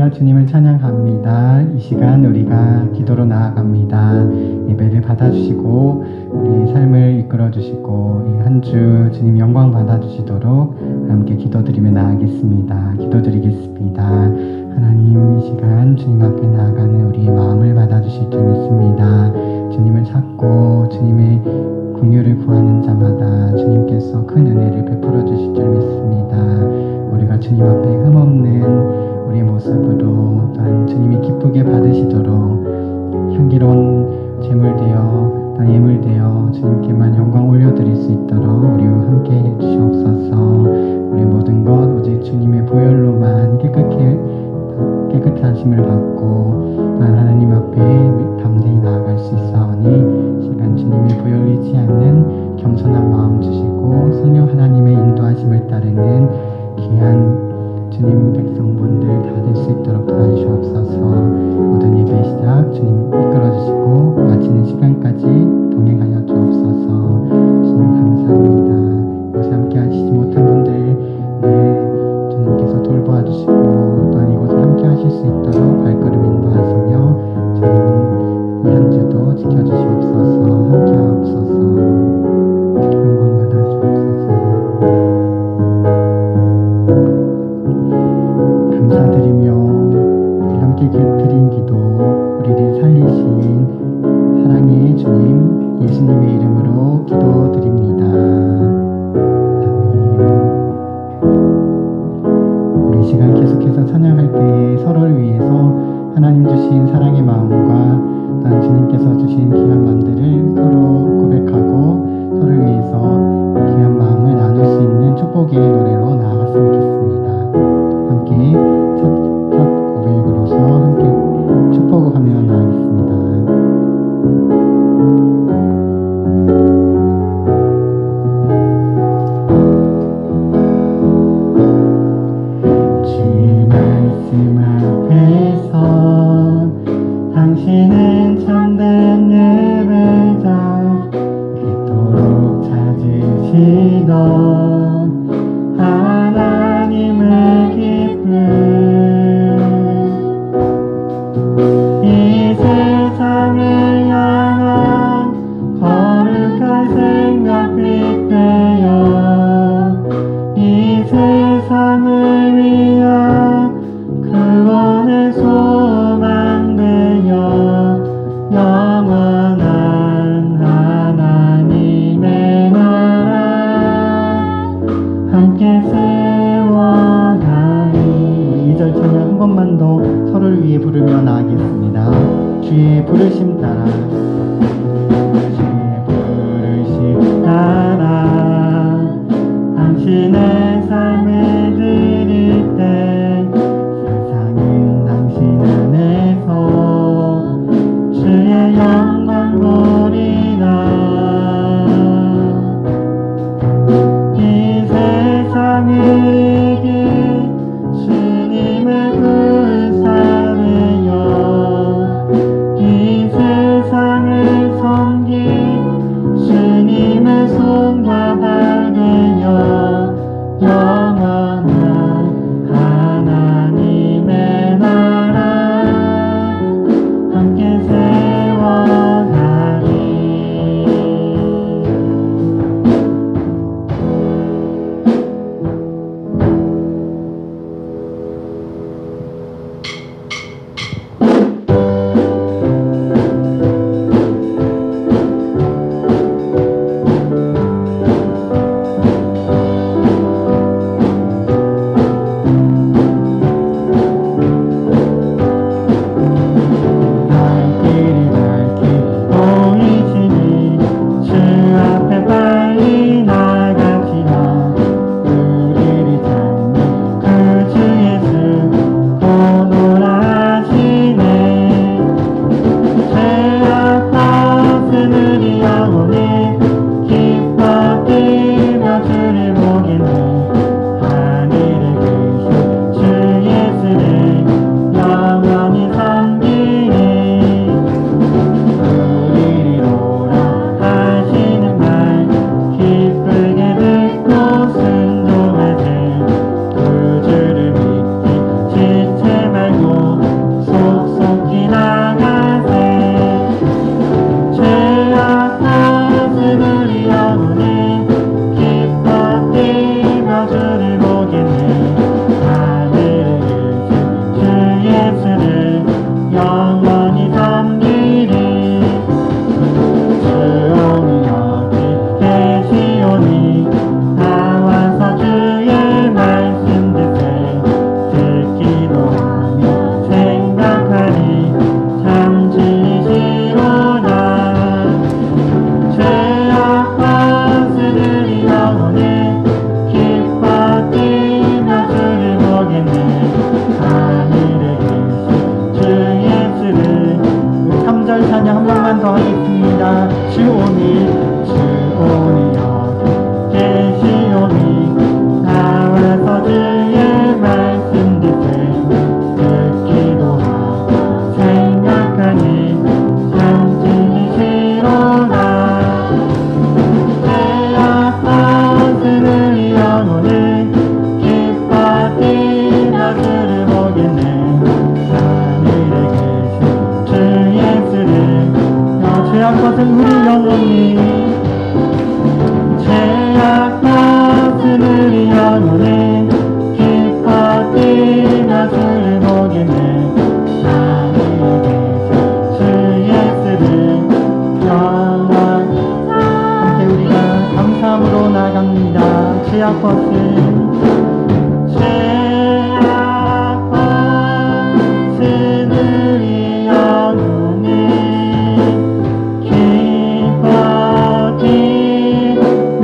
할렐루야, 주님을 찬양합니다. 이 시간 우리가 기도로 나아갑니다. 예배를 받아주시고 우리 삶을 이끌어주시고 이 한 주 주님 영광 받아주시도록 함께 기도드리며 나아가겠습니다. 기도드리겠습니다. 하나님, 이 시간 주님 앞에 나아가는 우리의 마음을 받아주실 줄 믿습니다. 주님을 찾고 주님의 긍휼을 구하는 자마다 주님께서 큰 은혜를 베풀어 주실 줄 믿습니다. 우리가 주님 앞에 흠없는 우리의 모습으로 또한 주님이 기쁘게 받으시도록 향기로운 제물되어 예물되어 주님께만 영광 올려드릴 수 있도록 우리와 함께 해주시옵소서. 우리 모든 것 오직 주님의 보혈로만 깨끗해 하심을 받고 하나님 앞에 담대히 나아갈 수 있사오니 시간 주님의 보혈 잃지 않는 겸손한 마음 주시고 성령 하나님의 인도하심을 따르는 귀한 주님 백성분들 다 될 수 있도록 도와주시옵소서. 모든 예배 시작 주님 이끌어주시고 마치는 시간까지 동행하여 주옵소서. 주님 감사합니다. 이곳에 함께 하시지 못한 분들 주님께서 돌보아 주시고 또한 이곳에 함께 하실 수 있도록 발걸음 인도하시며 주님 이 한 주도 지켜주시옵소서. 함께 하옵소서. 영광 받아 주옵소서. 감사드리며 함께 드린 기도 우리를 살리신 사랑의 주님 예수님의 이름으로 기도드립니다. 아멘. 우리 시간 계속해서 찬양할 때에 서로를 위해서 하나님 주신 사랑의 마음과 또한 주님께서 주신 귀한 마음들을 서로 고백하고 서로를 위해서 귀한 마음을 나눌 수 있는 축복의 노래로 나아갔으면 좋겠습니다. 함께 첫 고백으로서 함께 축복하며 나아가겠습니다. 주의 말씀 앞에서 당신은 참된 예배자 그토록 찾으시던 하나님의 기쁨 이 세상을 향한 거룩한 생각 빗대어 이 세상을 위한 구원의 소망 되어 영원한 하나님의 나라 함께 세워가니 2절 찬양 한 번만 더 서로를 위해 부르며 나아가겠습니다. 주의 부르심 따라 주의 부르심 따라 당신의 삶을 드릴 때 세상은 당신 안에서 주의 영광 보리라 이 세상을 이길 주님의 불사르여 이 세상을 섬긴 주님의 손과 발 되어 영원 죄악 벗은 우리 영혼이 기뻐진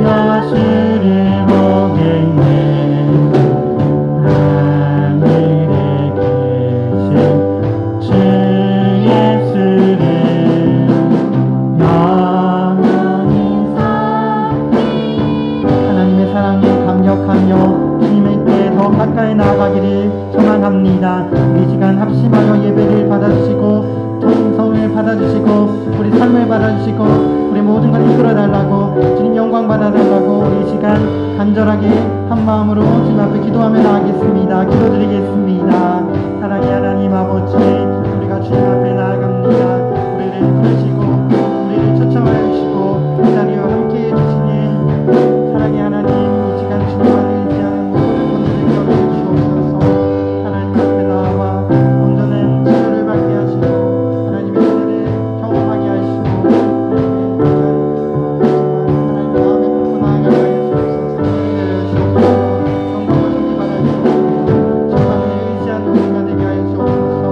여수를 보겠네. 하늘에 계신 주 예수를 영원히 하나님의 사랑에 감격하며 주님께 더 가까이 나아가기를 소망합니다. 이 시간 합심하여 예배를 받아주시고 성을 받아주시고 우리 삶을 받아주시고 우리 모든 걸 이끌어달라고 주님 영광 받아달라고 우리 이 시간 간절하게 한 마음으로 주님 앞에 기도하며 나아가겠습니다. 기도드리겠습니다. 사랑의 하나님 아버지, 우리가 주님 앞에 나아갑니다. 우리를 부르시고 우리를 초청하여 주시고 이 자리와 함께해 주시는 사랑의 하나님, 이 시간 주님만을 의지하는 모든 분들에게 여겨 주옵소서. 하나님 앞에 나와 온전한 치료를 받게 하시고 하나님의 은혜를 경험하게 하시고 하나님 마음에 품고 나아가게 하여 주옵소서. 은혜를 주옵소서. 영광과 존귀 받아 주옵소서. 주님만을 의지하는 우리가 되게 하여 주옵소서.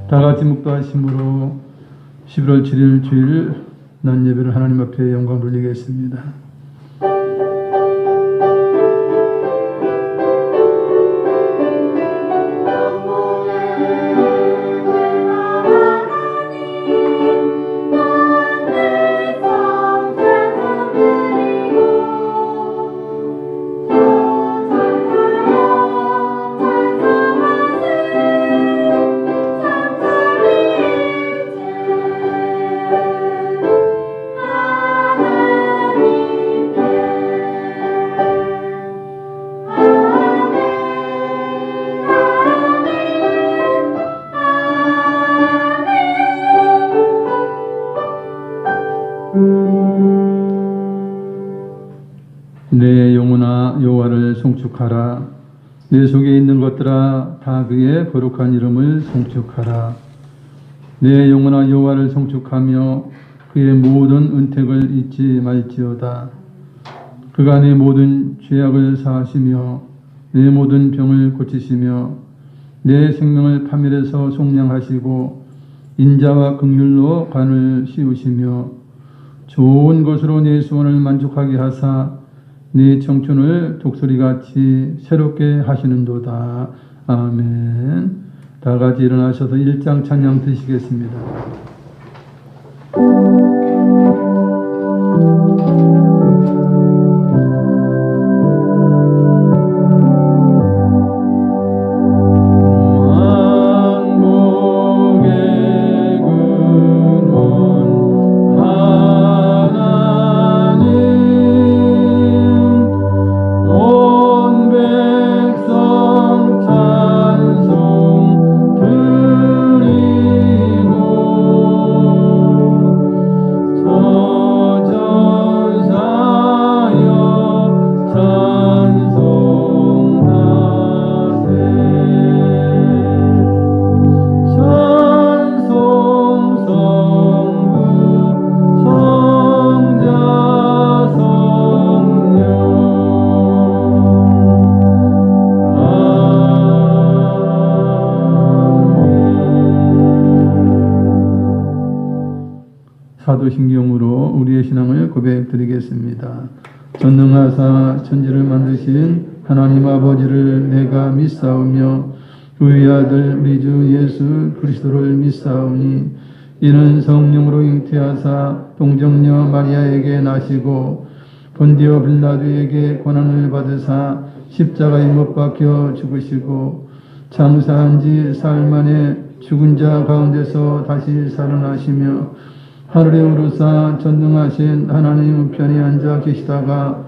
다 같이 묵도하심으로 11월 7일 주일 낮 예배를 하나님 앞에 영광 돌리겠습니다. 내 영혼아 여호와를 송축하라. 내 속에 있는 것들아 다 그의 거룩한 이름을 송축하라. 내 영혼아 여호와를 송축하며 그의 모든 은택을 잊지 말지어다. 그가 내 모든 죄악을 사하시며 내 모든 병을 고치시며 내 생명을 파멸해서 속량하시고 인자와 긍휼로 관을 씌우시며 좋은 것으로 내 소원을 만족하게 하사 네 청춘을 독수리같이 새롭게 하시는도다. 아멘. 다 같이 일어나셔서 1장 찬양 드시겠습니다. 왕복의 근원 사도신경으로 우리의 신앙을 고백드리겠습니다. 전능하사 천지를 만드신 하나님 아버지를 내가 믿사오며 그의 아들 우리 주 예수 그리스도를 믿사오니 이는 성령으로 잉태하사 동정녀 마리아에게 나시고 본디오 빌라도에게 고난을 받으사 십자가에 못 박혀 죽으시고 장사한 지 사흘 만에 죽은 자 가운데서 다시 살아나시며 하늘에 오르사 전능하신 하나님 우편에 앉아 계시다가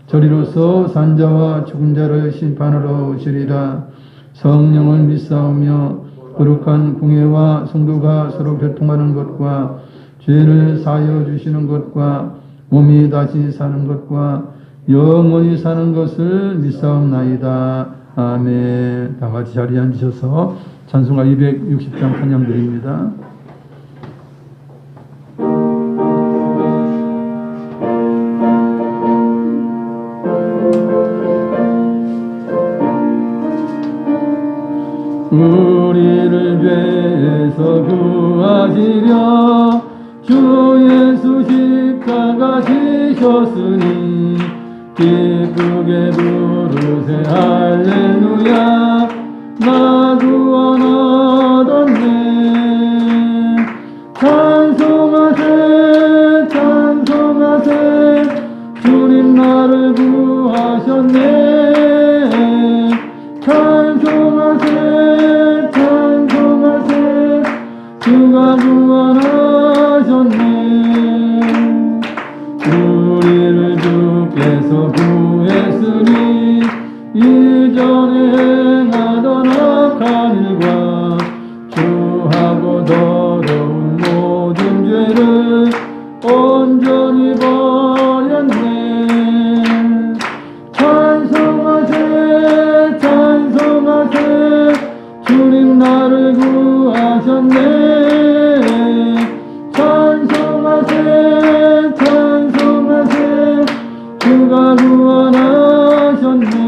저리로서 산자와 죽은 자를 심판하러 오시리라. 성령을 믿사오며 거룩한 공예와 성도가 서로 교통하는 것과 죄를 사하여 주시는 것과 몸이 다시 사는 것과 영원히 사는 것을 믿사옵나이다. 아멘. 다 같이 자리에 앉으셔서 찬송가 260장 찬양 드립니다. 우리를 죄에서 구하시려 주 예수 십자가 지셨으니 기쁘게 부르세 할렐루야 나 구원 얻었네. 찬송하세 찬송하세 주님 나를 구하셨네. 찬송하세 찬송하세 주가 구원하셨네. 우리를 주께서 구했으니 이전에 행하던 악한 일과 주하고 더러운 모든 죄를 온전히 버렸네. 찬송하세 찬송하세 주님 나를 구하셨네. 찬송하세 찬송하세 주가 구원하셨네.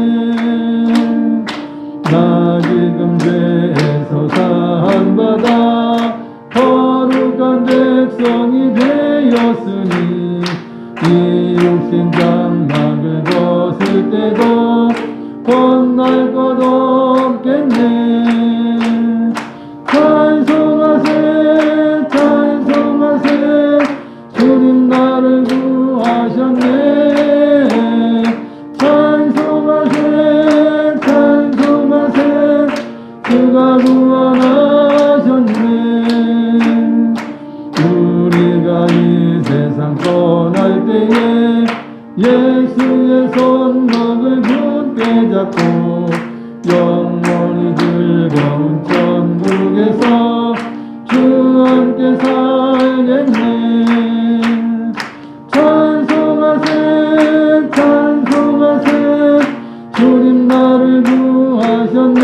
나 지금 죄에서 사함받아 거룩한 백성이 되었으니 이 육신 장막을 벗을 때도 건날 것 없겠네. 찬송하세 찬송하세 주님 나를 구하셨네. 찬송하세 찬송하세 주가 구원하셨네. 우리가 이 세상 떠날 때에 예수의 손목을 굳게 잡고 영원히 즐거운 천국에서 주와 함께 살겠네. 찬송하세 찬송하세 주님 나를 구하셨네.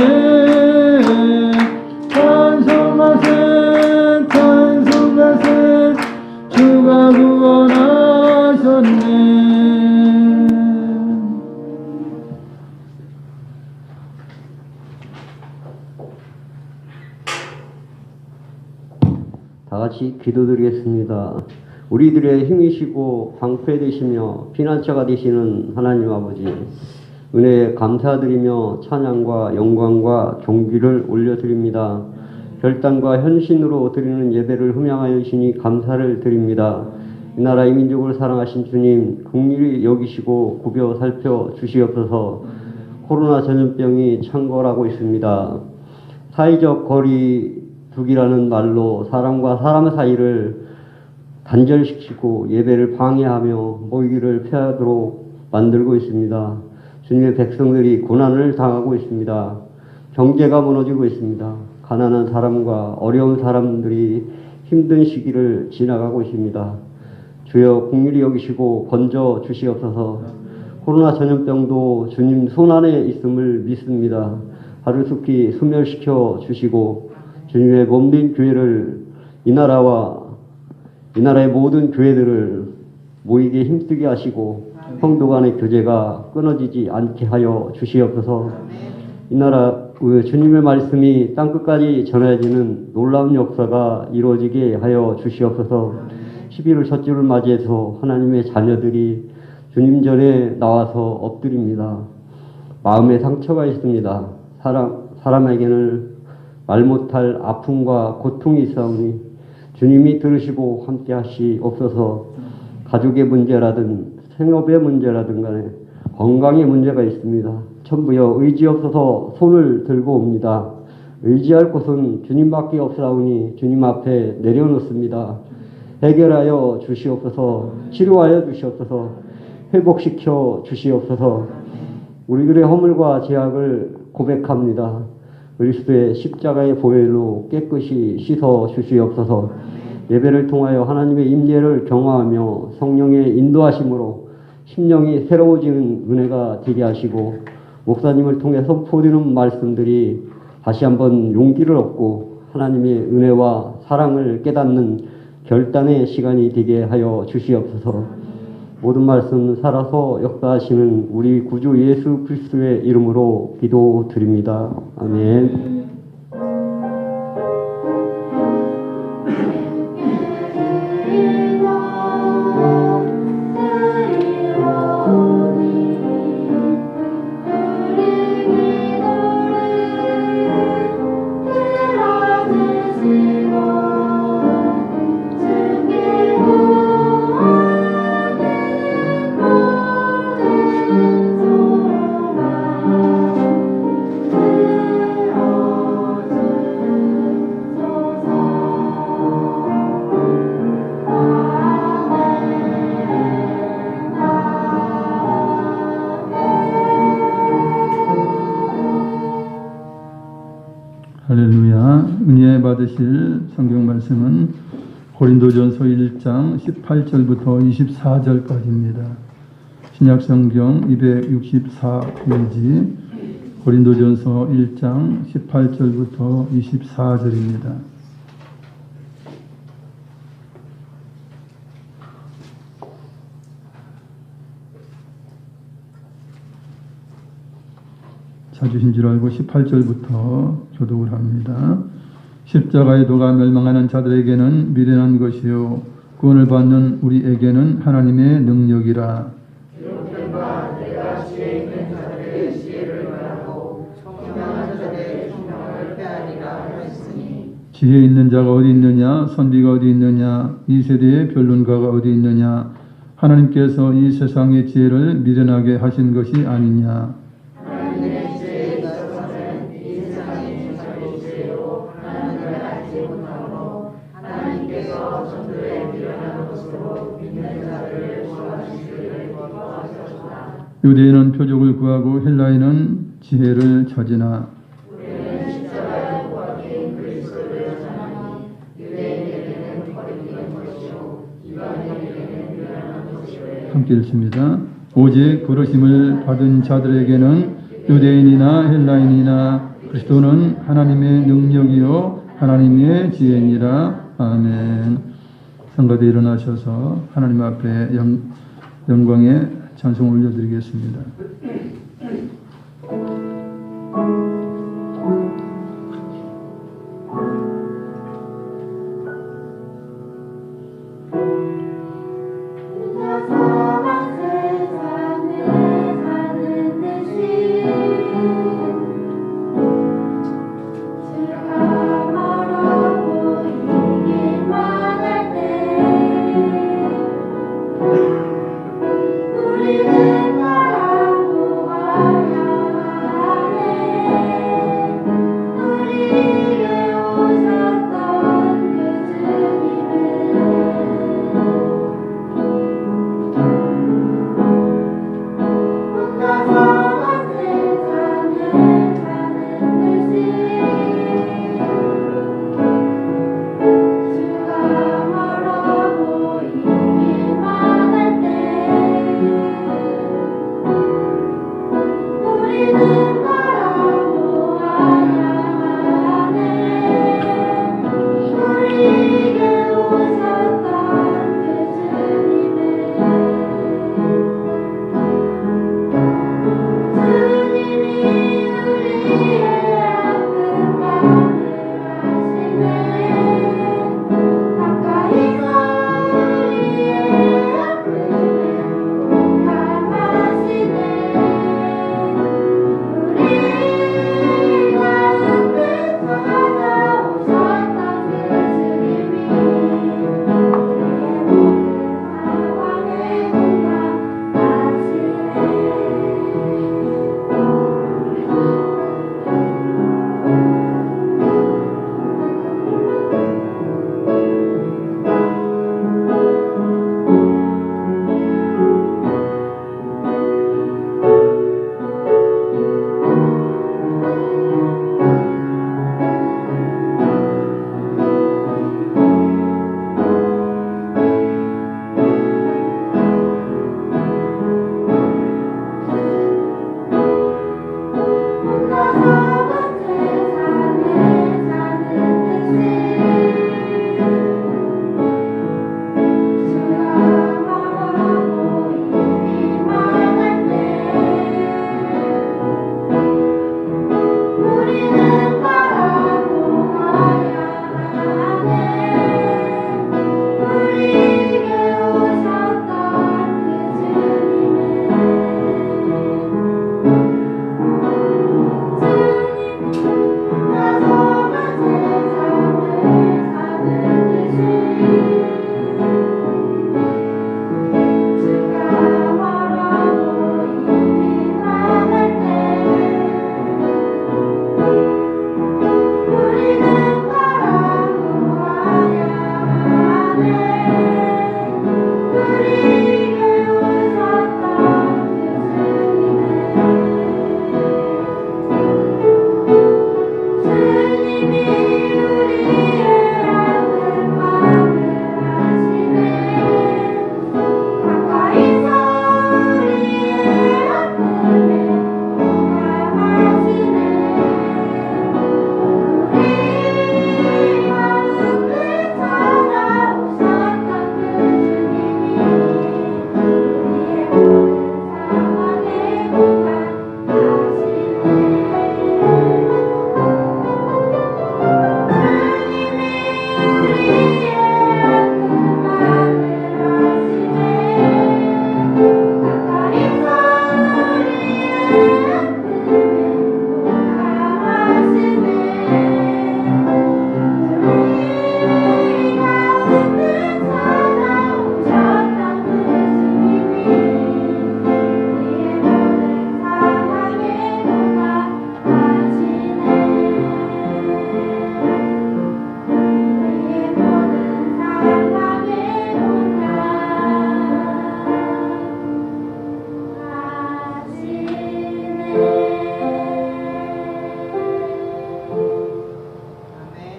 찬송하세 찬송하세 주가 구원하셨네. 다 같이 기도드리겠습니다. 우리들의 힘이시고 방패 되시며 피난처가 되시는 하나님 아버지, 은혜에 감사드리며 찬양과 영광과 존귀를 올려드립니다. 결단과 현신으로 드리는 예배를 흠양하여 주시니 감사를 드립니다. 이 나라의 민족을 사랑하신 주님, 긍휼히 여기시고 굽여 살펴 주시옵소서. 코로나 전염병이 창궐하고 있습니다. 사회적 거리 두기라는 말로 사람과 사람 사이를 단절시키고 예배를 방해하며 모이기를 피하도록 만들고 있습니다. 주님의 백성들이 고난을 당하고 있습니다. 경제가 무너지고 있습니다. 가난한 사람과 어려운 사람들이 힘든 시기를 지나가고 있습니다. 주여 긍휼히 여기시고 건져 주시옵소서. 코로나 전염병도 주님 손안에 있음을 믿습니다. 하루속히 소멸시켜 주시고 주님의 몸된 교회를 이 나라의 모든 교회들을 모이게 힘쓰게 하시고 성도 간의 교제가 끊어지지 않게 하여 주시옵소서. 이 나라 주님의 말씀이 땅끝까지 전해지는 놀라운 역사가 이루어지게 하여 주시옵소서. 11월 첫주를 맞이해서 하나님의 자녀들이 주님 전에 나와서 엎드립니다. 마음에 상처가 있습니다. 사람에게는 말 못할 아픔과 고통이 있사오니 주님이 들으시고 함께 하시옵소서. 가족의 문제라든 생업의 문제라든 간에 건강의 문제가 있습니다. 전부여 의지 없어서 손을 들고 옵니다. 의지할 곳은 주님밖에 없사오니 주님 앞에 내려놓습니다. 해결하여 주시옵소서. 치료하여 주시옵소서. 회복시켜 주시옵소서. 우리들의 허물과 죄악을 고백합니다. 그리스도의 십자가의 보혈로 깨끗이 씻어 주시옵소서. 예배를 통하여 하나님의 임재를 경험하며 성령의 인도하심으로 심령이 새로워지는 은혜가 되게 하시고 목사님을 통해 선포되는 말씀들이 다시 한번 용기를 얻고 하나님의 은혜와 사랑을 깨닫는 결단의 시간이 되게 하여 주시옵소서. 모든 말씀 살아서 역사하시는 우리 구주 예수 그리스도의 이름으로 기도드립니다. 아멘. 할렐루야. 은혜 받으실 성경 말씀은 고린도전서 1장 18절부터 24절까지입니다. 신약 성경 264페이지 고린도전서 1장 18절부터 24절입니다. 찾으신 줄 알고 18절부터 교독을 합니다. 십자가의 도가 멸망하는 자들에게는 미련한 것이요 구원을 받는 우리에게는 하나님의 능력이라. 내가 지혜 있는 자들의 지혜를 말하고 총명한 자들의 총명을 빼앗으리라 하였으니 지혜 있는 자가 어디 있느냐? 선비가 어디 있느냐? 이 세대의 변론가가 어디 있느냐? 하나님께서 이 세상의 지혜를 미련하게 하신 것이 아니냐? 유대인은 표적을 구하고 헬라인은 지혜를 찾으나 우리는 십자가의 도와긴 그리스도를 전하니 유대인에게는 거리끼는 것이요 이방인에게는 미련한 것이요. 함께 읽습니다. 오직 부르심을 받은 자들에게는 유대인이나 헬라인이나 그리스도는 하나님의 능력이요 하나님의 지혜니라. 아멘. 성가대 일어나셔서 하나님 앞에 영광의 찬송을 올려드리겠습니다.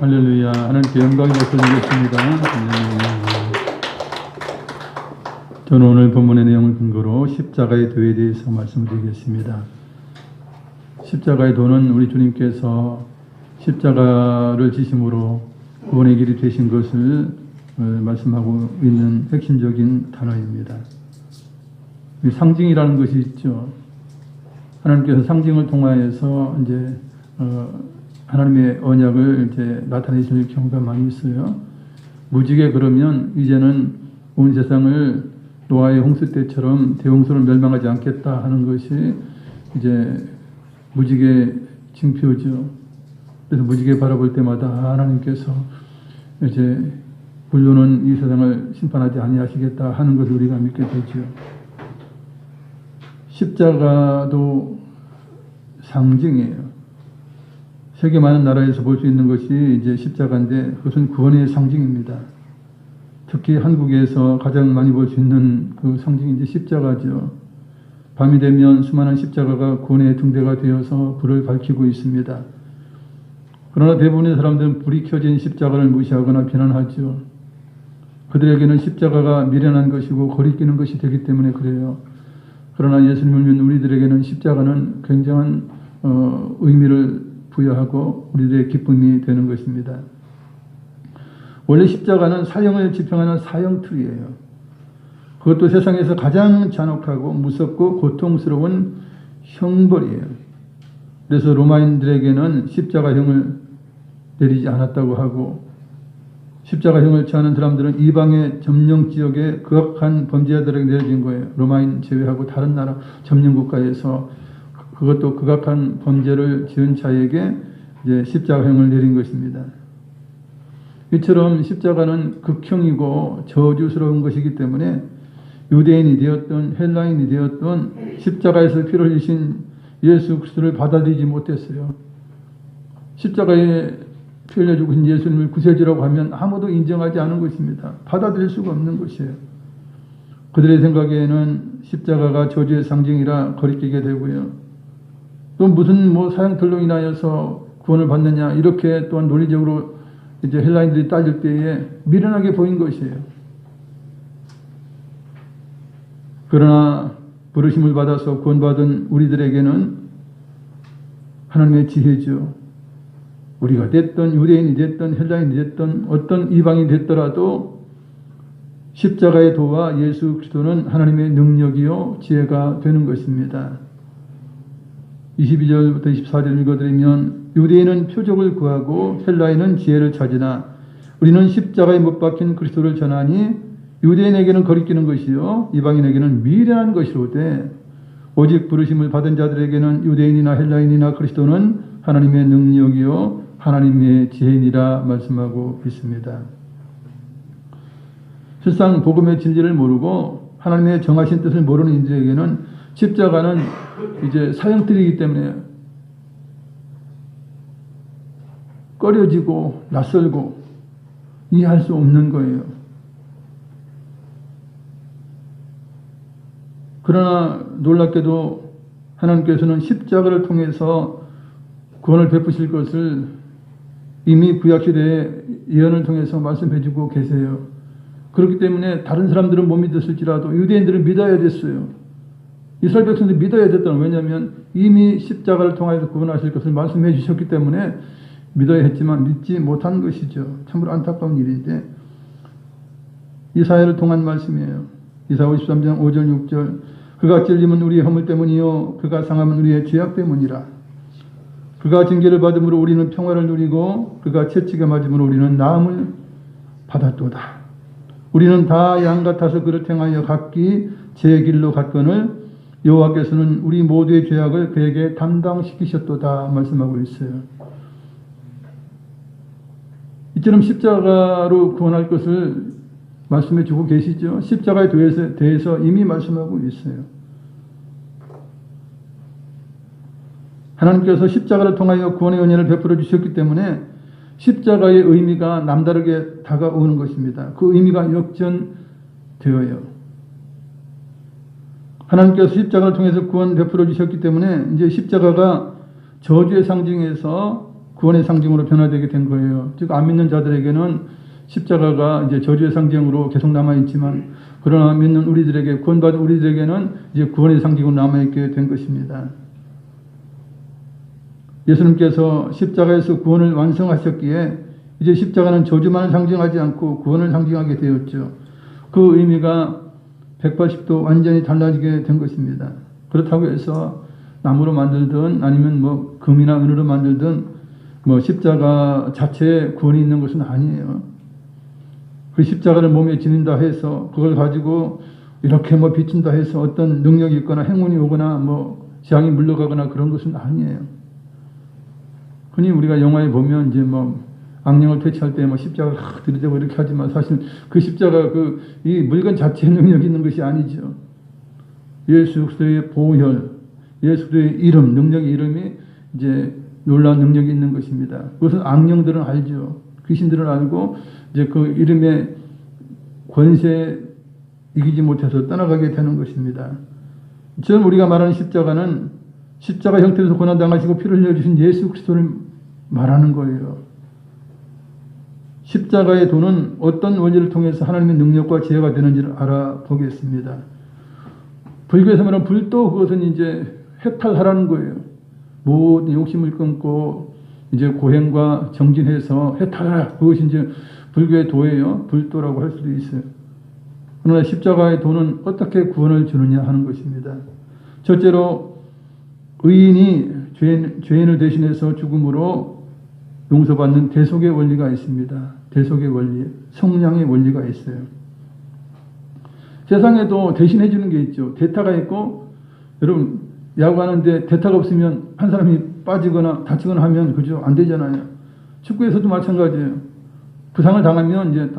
할렐루야. 하나님께 영광이 돌리겠습니다. 할렐루야. 저는 오늘 본문의 내용을 근거로 십자가의 도에 대해서 말씀드리겠습니다. 십자가의 도는 우리 주님께서 십자가를 지심으로 구원의 길이 되신 것을 말씀하고 있는 핵심적인 단어입니다. 이 상징이라는 것이 있죠. 하나님께서 상징을 통하여서 이제 하나님의 언약을 이제 나타내실 경우가 많이 있어요. 무지개 그러면 이제는 온 세상을 노아의 홍수 때처럼 대홍수를 멸망하지 않겠다 하는 것이 이제 무지개 징표죠. 그래서 무지개 바라볼 때마다 하나님께서 이제 불로는 이 세상을 심판하지 아니하시겠다 하는 것을 우리가 믿게 되죠. 십자가도 상징이에요. 세계 많은 나라에서 볼 수 있는 것이 이제 십자가인데 그것은 구원의 상징입니다. 특히 한국에서 가장 많이 볼 수 있는 그 상징이 이제 십자가죠. 밤이 되면 수많은 십자가가 구원의 등대가 되어서 불을 밝히고 있습니다. 그러나 대부분의 사람들은 불이 켜진 십자가를 무시하거나 비난하죠. 그들에게는 십자가가 미련한 것이고 거리끼는 것이 되기 때문에 그래요. 그러나 예수님을 믿는 우리들에게는 십자가는 굉장한 의미를 부여하고 우리들의 기쁨이 되는 것입니다. 원래 십자가는 사형을 집행하는 사형틀이에요. 그것도 세상에서 가장 잔혹하고 무섭고 고통스러운 형벌이에요. 그래서 로마인들에게는 십자가형을 내리지 않았다고 하고 십자가형을 취하는 사람들은 이방의 점령 지역에 극악한 범죄자들에게 내려진 거예요. 로마인 제외하고 다른 나라 점령 국가에서 그것도 극악한 범죄를 지은 자에게 이제 십자가형을 내린 것입니다. 이처럼 십자가는 극형이고 저주스러운 것이기 때문에 유대인이 되었던 헬라인이 되었던 십자가에서 피를 흘리신 예수 그리스도를 받아들이지 못했어요. 십자가에 피 흘려 죽으신 예수님을 구세주라고 하면 아무도 인정하지 않은 것입니다. 받아들일 수가 없는 것이에요. 그들의 생각에는 십자가가 저주의 상징이라 거리끼게 되고요. 또 무슨 사형틀로 인하여서 구원을 받느냐 이렇게 또한 논리적으로 이제 헬라인들이 따질 때에 미련하게 보인 것이에요. 그러나 부르심을 받아서 구원받은 우리들에게는 하나님의 지혜죠. 우리가 됐든 유대인이 됐든 헬라인이 됐든 어떤 이방이 됐더라도 십자가의 도와 예수 그리스도는 하나님의 능력이요 지혜가 되는 것입니다. 22절부터 24절 읽어드리면 유대인은 표적을 구하고 헬라인은 지혜를 찾으나 우리는 십자가에 못 박힌 그리스도를 전하니 유대인에게는 거리끼는 것이요 이방인에게는 미련한 것이로되 오직 부르심을 받은 자들에게는 유대인이나 헬라인이나 그리스도는 하나님의 능력이요 하나님의 지혜니라 말씀하고 있습니다. 실상 복음의 진리를 모르고 하나님의 정하신 뜻을 모르는 인들에게는 십자가는 이제 사형틀이기 때문에 꺼려지고 낯설고 이해할 수 없는 거예요. 그러나 놀랍게도 하나님께서는 십자가를 통해서 구원을 베푸실 것을 이미 구약시대의 예언을 통해서 말씀해주고 계세요. 그렇기 때문에 다른 사람들은 못 믿었을지라도 유대인들은 믿어야 됐어요. 이스라엘 백성들이 믿어야 됐다는 왜냐하면 이미 십자가를 통해서 구원하실 것을 말씀해 주셨기 때문에 믿어야 했지만 믿지 못한 것이죠. 참으로 안타까운 일인데 이사야를 통한 말씀이에요. 이사야 53장 5절 6절 그가 찔림은 우리의 허물 때문이요 그가 상함은 우리의 죄악 때문이라. 그가 징계를 받음으로 우리는 평화를 누리고 그가 채찍에 맞음으로 우리는 나음을 받았도다. 우리는 다 양 같아서 그를 행하여 각기 제 길로 갔거늘 여호와께서는 우리 모두의 죄악을 그에게 담당시키셨도다 말씀하고 있어요. 이처럼 십자가로 구원할 것을 말씀해 주고 계시죠. 십자가에 대해서 이미 말씀하고 있어요. 하나님께서 십자가를 통하여 구원의 은혜를 베풀어 주셨기 때문에 십자가의 의미가 남다르게 다가오는 것입니다. 그 의미가 역전되어요. 하나님께서 십자가를 통해서 구원 베풀어 주셨기 때문에 이제 십자가가 저주의 상징에서 구원의 상징으로 변화되게 된 거예요. 즉 안 믿는 자들에게는 십자가가 이제 저주의 상징으로 계속 남아 있지만, 그러나 믿는 우리들에게, 구원받은 우리들에게는 이제 구원의 상징으로 남아 있게 된 것입니다. 예수님께서 십자가에서 구원을 완성하셨기에 이제 십자가는 저주만을 상징하지 않고 구원을 상징하게 되었죠. 그 의미가 180도 완전히 달라지게 된 것입니다. 그렇다고 해서 나무로 만들든 아니면 뭐 금이나 은으로 만들든 뭐 십자가 자체에 구원이 있는 것은 아니에요. 그 십자가를 몸에 지닌다 해서 그걸 가지고 이렇게 뭐 비춘다 해서 어떤 능력이 있거나 행운이 오거나 뭐 재앙이 물러가거나 그런 것은 아니에요. 흔히 우리가 영화에 보면 이제 뭐 악령을 퇴치할 때 뭐 십자가를 들이대고 이렇게 하지만 사실 그 십자가 이 물건 자체에 능력이 있는 것이 아니죠. 예수 그리스도의 보혈, 예수 그리스도의 이름, 능력의 이름이 이제 놀라운 능력이 있는 것입니다. 그것은 악령들은 알죠. 귀신들은 알고 이제 그 이름의 권세에 이기지 못해서 떠나가게 되는 것입니다. 지금 우리가 말하는 십자가는 십자가 형태에서 고난당하시고 피를 흘려주신 예수 그리스도를 말하는 거예요. 십자가의 도는 어떤 원리를 통해서 하나님의 능력과 지혜가 되는지를 알아보겠습니다. 불교에서 말하는 불도, 그것은 이제 해탈하라는 거예요. 모든 욕심을 끊고 이제 고행과 정진해서 해탈하라. 그것이 이제 불교의 도예요. 불도라고 할 수도 있어요. 그러나 십자가의 도는 어떻게 구원을 주느냐 하는 것입니다. 첫째로 의인이 죄인을 대신해서 죽음으로 용서받는 대속의 원리가 있습니다. 대속의 원리, 성량의 원리가 있어요. 세상에도 대신해 주는 게 있죠. 대타가 있고, 여러분 야구하는데 대타가 없으면 한 사람이 빠지거나 다치거나 하면 그죠? 안 되잖아요. 축구에서도 마찬가지예요. 부상을 당하면 이제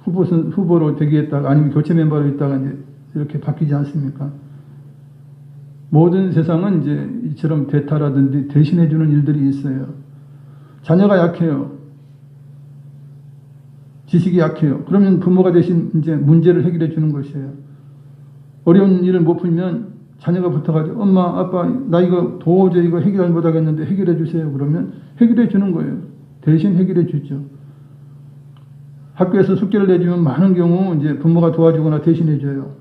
후보로 대기했다가 아니면 교체 멤버로 있다가 이제 이렇게 바뀌지 않습니까? 모든 세상은 이제 이처럼 대타라든지 대신해 주는 일들이 있어요. 자녀가 약해요. 지식이 약해요. 그러면 부모가 대신 이제 문제를 해결해 주는 것이에요. 어려운 일을 못 풀면 자녀가 붙어가지고 엄마, 아빠, 나 이거 도저히 이거 해결 못 하겠는데 해결해 주세요. 그러면 해결해 주는 거예요. 대신 해결해 주죠. 학교에서 숙제를 내주면 많은 경우 이제 부모가 도와주거나 대신해 줘요.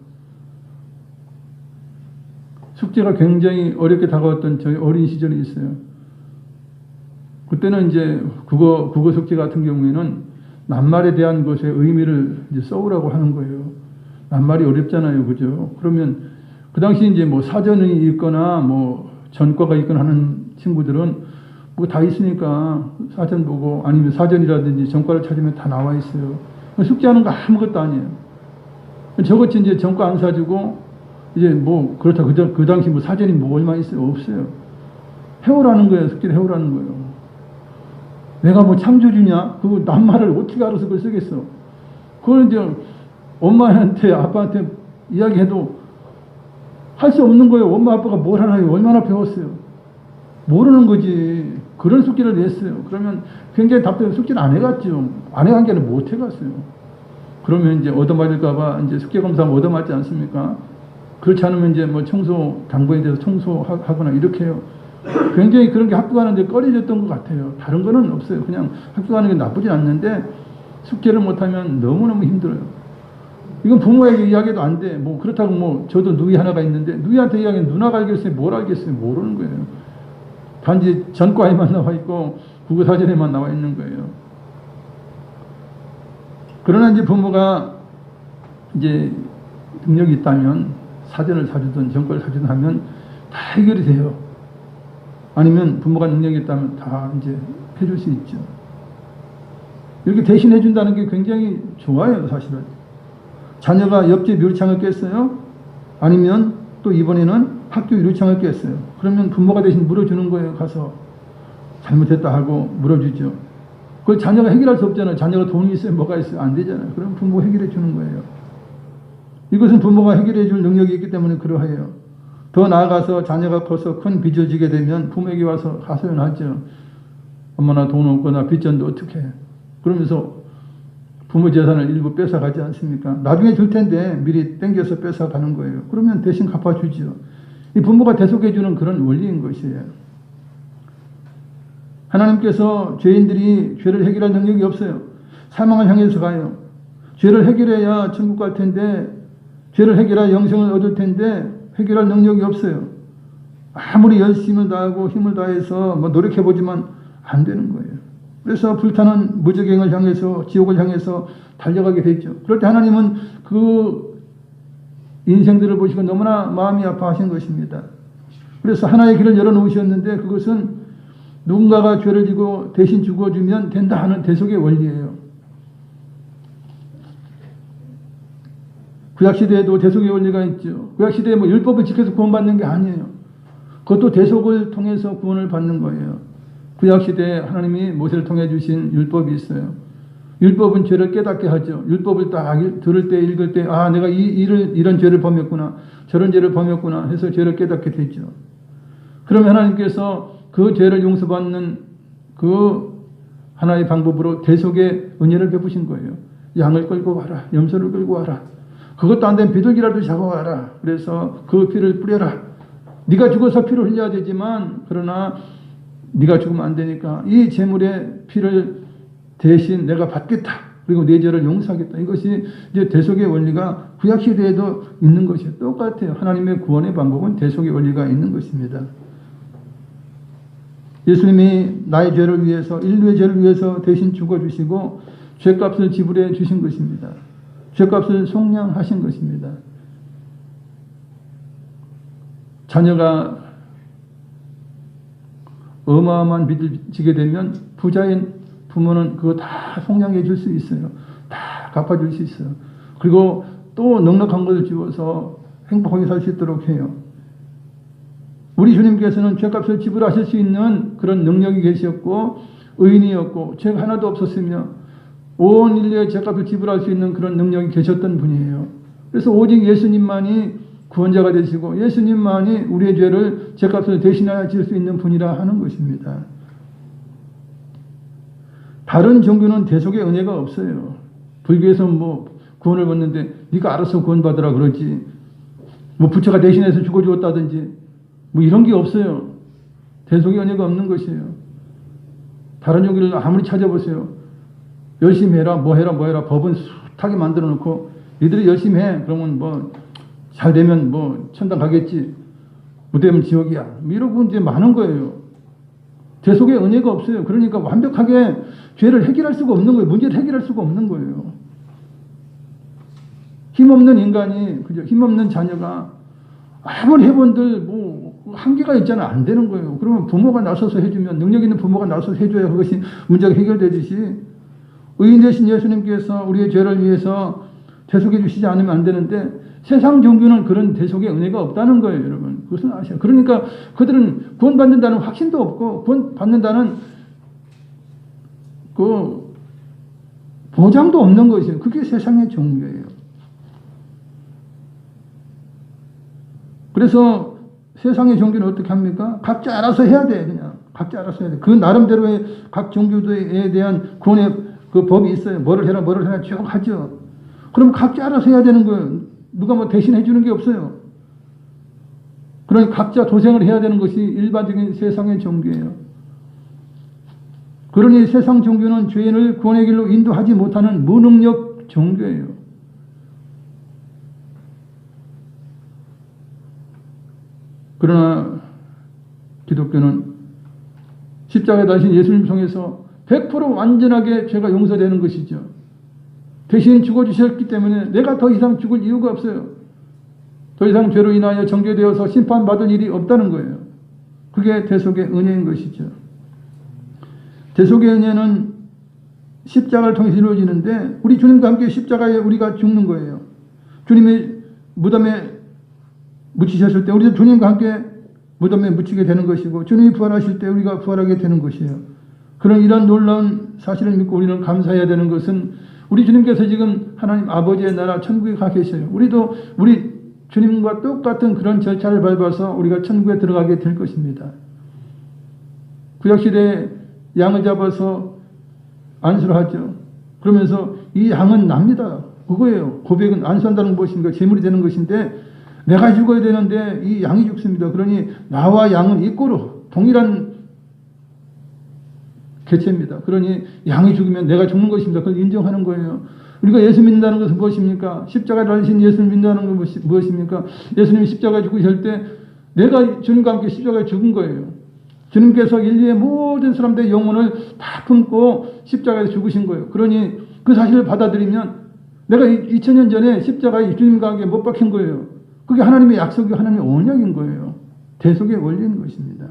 숙제가 굉장히 어렵게 다가왔던 저희 어린 시절이 있어요. 그때는 이제 국어 숙제 같은 경우에는 낱말에 대한 것의 의미를 이제 써오라고 하는 거예요. 낱말이 어렵잖아요. 그죠? 그러면 그 당시 이제 뭐 사전이 있거나 뭐 전과가 있거나 하는 친구들은 뭐 다 있으니까 사전 보고 아니면 사전이라든지 전과를 찾으면 다 나와 있어요. 숙제하는 거 아무것도 아니에요. 저것이 이제 전과 안 사주고 이제 뭐 그렇다 그 당시 뭐 사전이 뭐 얼마 있어요? 없어요. 해오라는 거예요. 숙제를 해오라는 거예요. 내가 뭐 창조주냐? 그 낱말을 어떻게 알아서 그걸 쓰겠어? 그걸 이제 엄마한테 아빠한테 이야기해도 할 수 없는 거예요. 엄마 아빠가 뭘 하나요? 얼마나 배웠어요? 모르는 거지. 그런 숙제를 냈어요. 그러면 굉장히 답답해서 숙제를 안 해갔죠. 안 해간 게 아니라 못 해갔어요. 그러면 이제 얻어맞을까봐 이제 숙제 검사하면 얻어맞지 않습니까? 그렇지 않으면 이제 뭐 청소 당번에 대해서 청소하거나 이렇게 해요. 굉장히 그런 게 학교 가는데 꺼려졌던 것 같아요. 다른 거는 없어요. 그냥 학교 가는 게 나쁘진 않는데 숙제를 못하면 너무너무 힘들어요. 이건 부모에게 이야기도 안 돼. 뭐 그렇다고 뭐 저도 누이 하나가 있는데 누이한테 이야기는 누나가 알겠어요. 뭘 알겠어요. 모르는 거예요. 단지 전과에만 나와 있고 국어사전에만 나와 있는 거예요. 그러나 이제 부모가 이제 능력이 있다면 사전을 사주든 전과를 사주든 하면 다 해결이 돼요. 아니면 부모가 능력이 있다면 다 이제 해줄 수 있죠. 이렇게 대신해 준다는 게 굉장히 좋아요, 사실은. 자녀가 옆집 유리창을 깼어요? 아니면 또 이번에는 학교 유리창을 깼어요. 그러면 부모가 대신 물어주는 거예요. 가서 잘못했다 하고 물어주죠. 그걸 자녀가 해결할 수 없잖아요. 자녀가 돈이 있어요, 뭐가 있어요? 안 되잖아요. 그럼 부모가 해결해 주는 거예요. 이것은 부모가 해결해 줄 능력이 있기 때문에 그러해요. 더 나아가서 자녀가 커서 큰 빚을 지게 되면 부모에게 와서 하소연하죠. 엄마나 돈 없거나 빚졌는데 어떻게 해? 그러면서 부모 재산을 일부 뺏어가지 않습니까? 나중에 줄 텐데 미리 땡겨서 뺏어가는 거예요. 그러면 대신 갚아주죠. 이 부모가 대속해주는 그런 원리인 것이에요. 하나님께서 죄인들이 죄를 해결할 능력이 없어요. 사망을 향해서 가요. 죄를 해결해야 천국 갈 텐데, 죄를 해결해야 영생을 얻을 텐데 해결할 능력이 없어요. 아무리 열심을 다하고 힘을 다해서 뭐 노력해보지만 안 되는 거예요. 그래서 불타는 무저갱을 향해서, 지옥을 향해서 달려가게 됐죠. 그럴 때 하나님은 그 인생들을 보시고 너무나 마음이 아파하신 것입니다. 그래서 하나의 길을 열어놓으셨는데, 그것은 누군가가 죄를 지고 대신 죽어주면 된다 하는 대속의 원리예요. 구약시대에도 대속의 원리가 있죠. 구약시대에 뭐 율법을 지켜서 구원받는 게 아니에요. 그것도 대속을 통해서 구원을 받는 거예요. 구약시대에 하나님이 모세를 통해 주신 율법이 있어요. 율법은 죄를 깨닫게 하죠. 율법을 딱 들을 때, 읽을 때, 아, 내가 이런 죄를 범했구나, 저런 죄를 범했구나 해서 죄를 깨닫게 되죠. 그러면 하나님께서 그 죄를 용서받는 그 하나의 방법으로 대속의 은혜를 베푸신 거예요. 양을 끌고 와라, 염소를 끌고 와라. 그것도 안 되면 비둘기라도 잡아와라. 그래서 그 피를 뿌려라. 네가 죽어서 피를 흘려야 되지만, 그러나 네가 죽으면 안 되니까 이 제물의 피를 대신 내가 받겠다. 그리고 내 죄를 용서하겠다. 이것이 이제 대속의 원리가 구약시대에도 있는 것이에요. 똑같아요. 하나님의 구원의 방법은 대속의 원리가 있는 것입니다. 예수님이 나의 죄를 위해서, 인류의 죄를 위해서 대신 죽어주시고 죄값을 지불해 주신 것입니다. 죄값을 속량하신 것입니다. 자녀가 어마어마한 빚을 지게 되면 부자인 부모는 그거 다 속량해 줄 수 있어요. 다 갚아줄 수 있어요. 그리고 또 넉넉한 것을 주어서 행복하게 살 수 있도록 해요. 우리 주님께서는 죄값을 지불하실 수 있는 그런 능력이 계셨고, 의인이었고, 죄가 하나도 없었으며 온 인류의 죄값을 지불할 수 있는 그런 능력이 계셨던 분이에요. 그래서 오직 예수님만이 구원자가 되시고, 예수님만이 우리의 죄를, 죄값을 대신하여 질 수 있는 분이라 하는 것입니다. 다른 종교는 대속의 은혜가 없어요. 불교에서 뭐 구원을 받는데 네가 알아서 구원받으라 그러지, 뭐 부처가 대신해서 죽어주었다든지 뭐 이런 게 없어요. 대속의 은혜가 없는 것이에요. 다른 종교를 아무리 찾아보세요. 열심히 해라, 뭐 해라, 뭐 해라, 법은 숱하게 만들어 놓고 니들이 열심히 해, 그러면 뭐 잘 되면 뭐 천당 가겠지, 못되면 지옥이야, 뭐 이러고 이제 많은 거예요. 대속의 은혜가 없어요. 그러니까 완벽하게 죄를 해결할 수가 없는 거예요. 문제를 해결할 수가 없는 거예요. 힘없는 인간이, 그죠? 힘없는 자녀가 아무리 해본들 뭐 한계가 있잖아. 안 되는 거예요. 그러면 부모가 나서서 해주면, 능력 있는 부모가 나서서 해줘야 그것이 문제가 해결되듯이, 의인 되신 예수님께서 우리의 죄를 위해서 대속해 주시지 않으면 안 되는데, 세상 종교는 그런 대속의 은혜가 없다는 거예요, 여러분. 그것은 아셔야. 그러니까 그들은 구원받는다는 확신도 없고, 구원받는다는 그 보장도 없는 것이에요. 그게 세상의 종교예요. 그래서 세상의 종교는 어떻게 합니까? 각자 알아서 해야 돼, 그냥. 각자 알아서 해야 돼. 그 나름대로의 각 종교에 대한 구원의 그 법이 있어요. 뭐를 해라 쭉 하죠. 그럼 각자 알아서 해야 되는 거예요. 누가 뭐 대신 해주는 게 없어요. 그러니 각자 도생을 해야 되는 것이 일반적인 세상의 종교예요. 그러니 세상 종교는 죄인을 구원의 길로 인도하지 못하는 무능력 종교예요. 그러나 기독교는 십자가에 달리신 예수님 통해서 100% 완전하게 죄가 용서되는 것이죠. 대신 죽어주셨기 때문에 내가 더 이상 죽을 이유가 없어요. 더 이상 죄로 인하여 정죄되어서 심판받을 일이 없다는 거예요. 그게 대속의 은혜인 것이죠. 대속의 은혜는 십자가를 통해서 이루어지는데, 우리 주님과 함께 십자가에 우리가 죽는 거예요. 주님이 무덤에 묻히셨을 때 우리도 주님과 함께 무덤에 묻히게 되는 것이고, 주님이 부활하실 때 우리가 부활하게 되는 것이에요. 그런 이런 놀라운 사실을 믿고 우리는 감사해야 되는 것은, 우리 주님께서 지금 하나님 아버지의 나라 천국에 가 계셔요. 우리도 우리 주님과 똑같은 그런 절차를 밟아서 우리가 천국에 들어가게 될 것입니다. 구약시대에 양을 잡아서 안수를 하죠. 그러면서 이 양은 납니다. 그거예요. 고백은 안수한다는 것인가, 제물이 되는 것인데, 내가 죽어야 되는데 이 양이 죽습니다. 그러니 나와 양은 이꼬로 동일한 개체입니다. 그러니 양이 죽으면 내가 죽는 것입니다. 그걸 인정하는 거예요. 우리가 예수 믿는다는 것은 무엇입니까? 십자가를 달리신 예수를 믿는다는 것은 무엇입니까? 예수님이 십자가에 죽으실 때 내가 주님과 함께 십자가에 죽은 거예요. 주님께서 인류의 모든 사람들의 영혼을 다 품고 십자가에서 죽으신 거예요. 그러니 그 사실을 받아들이면 내가 2000년 전에 십자가에 주님과 함께 못 박힌 거예요. 그게 하나님의 약속이고 하나님의 언약인 거예요. 대속의 원리인 것입니다.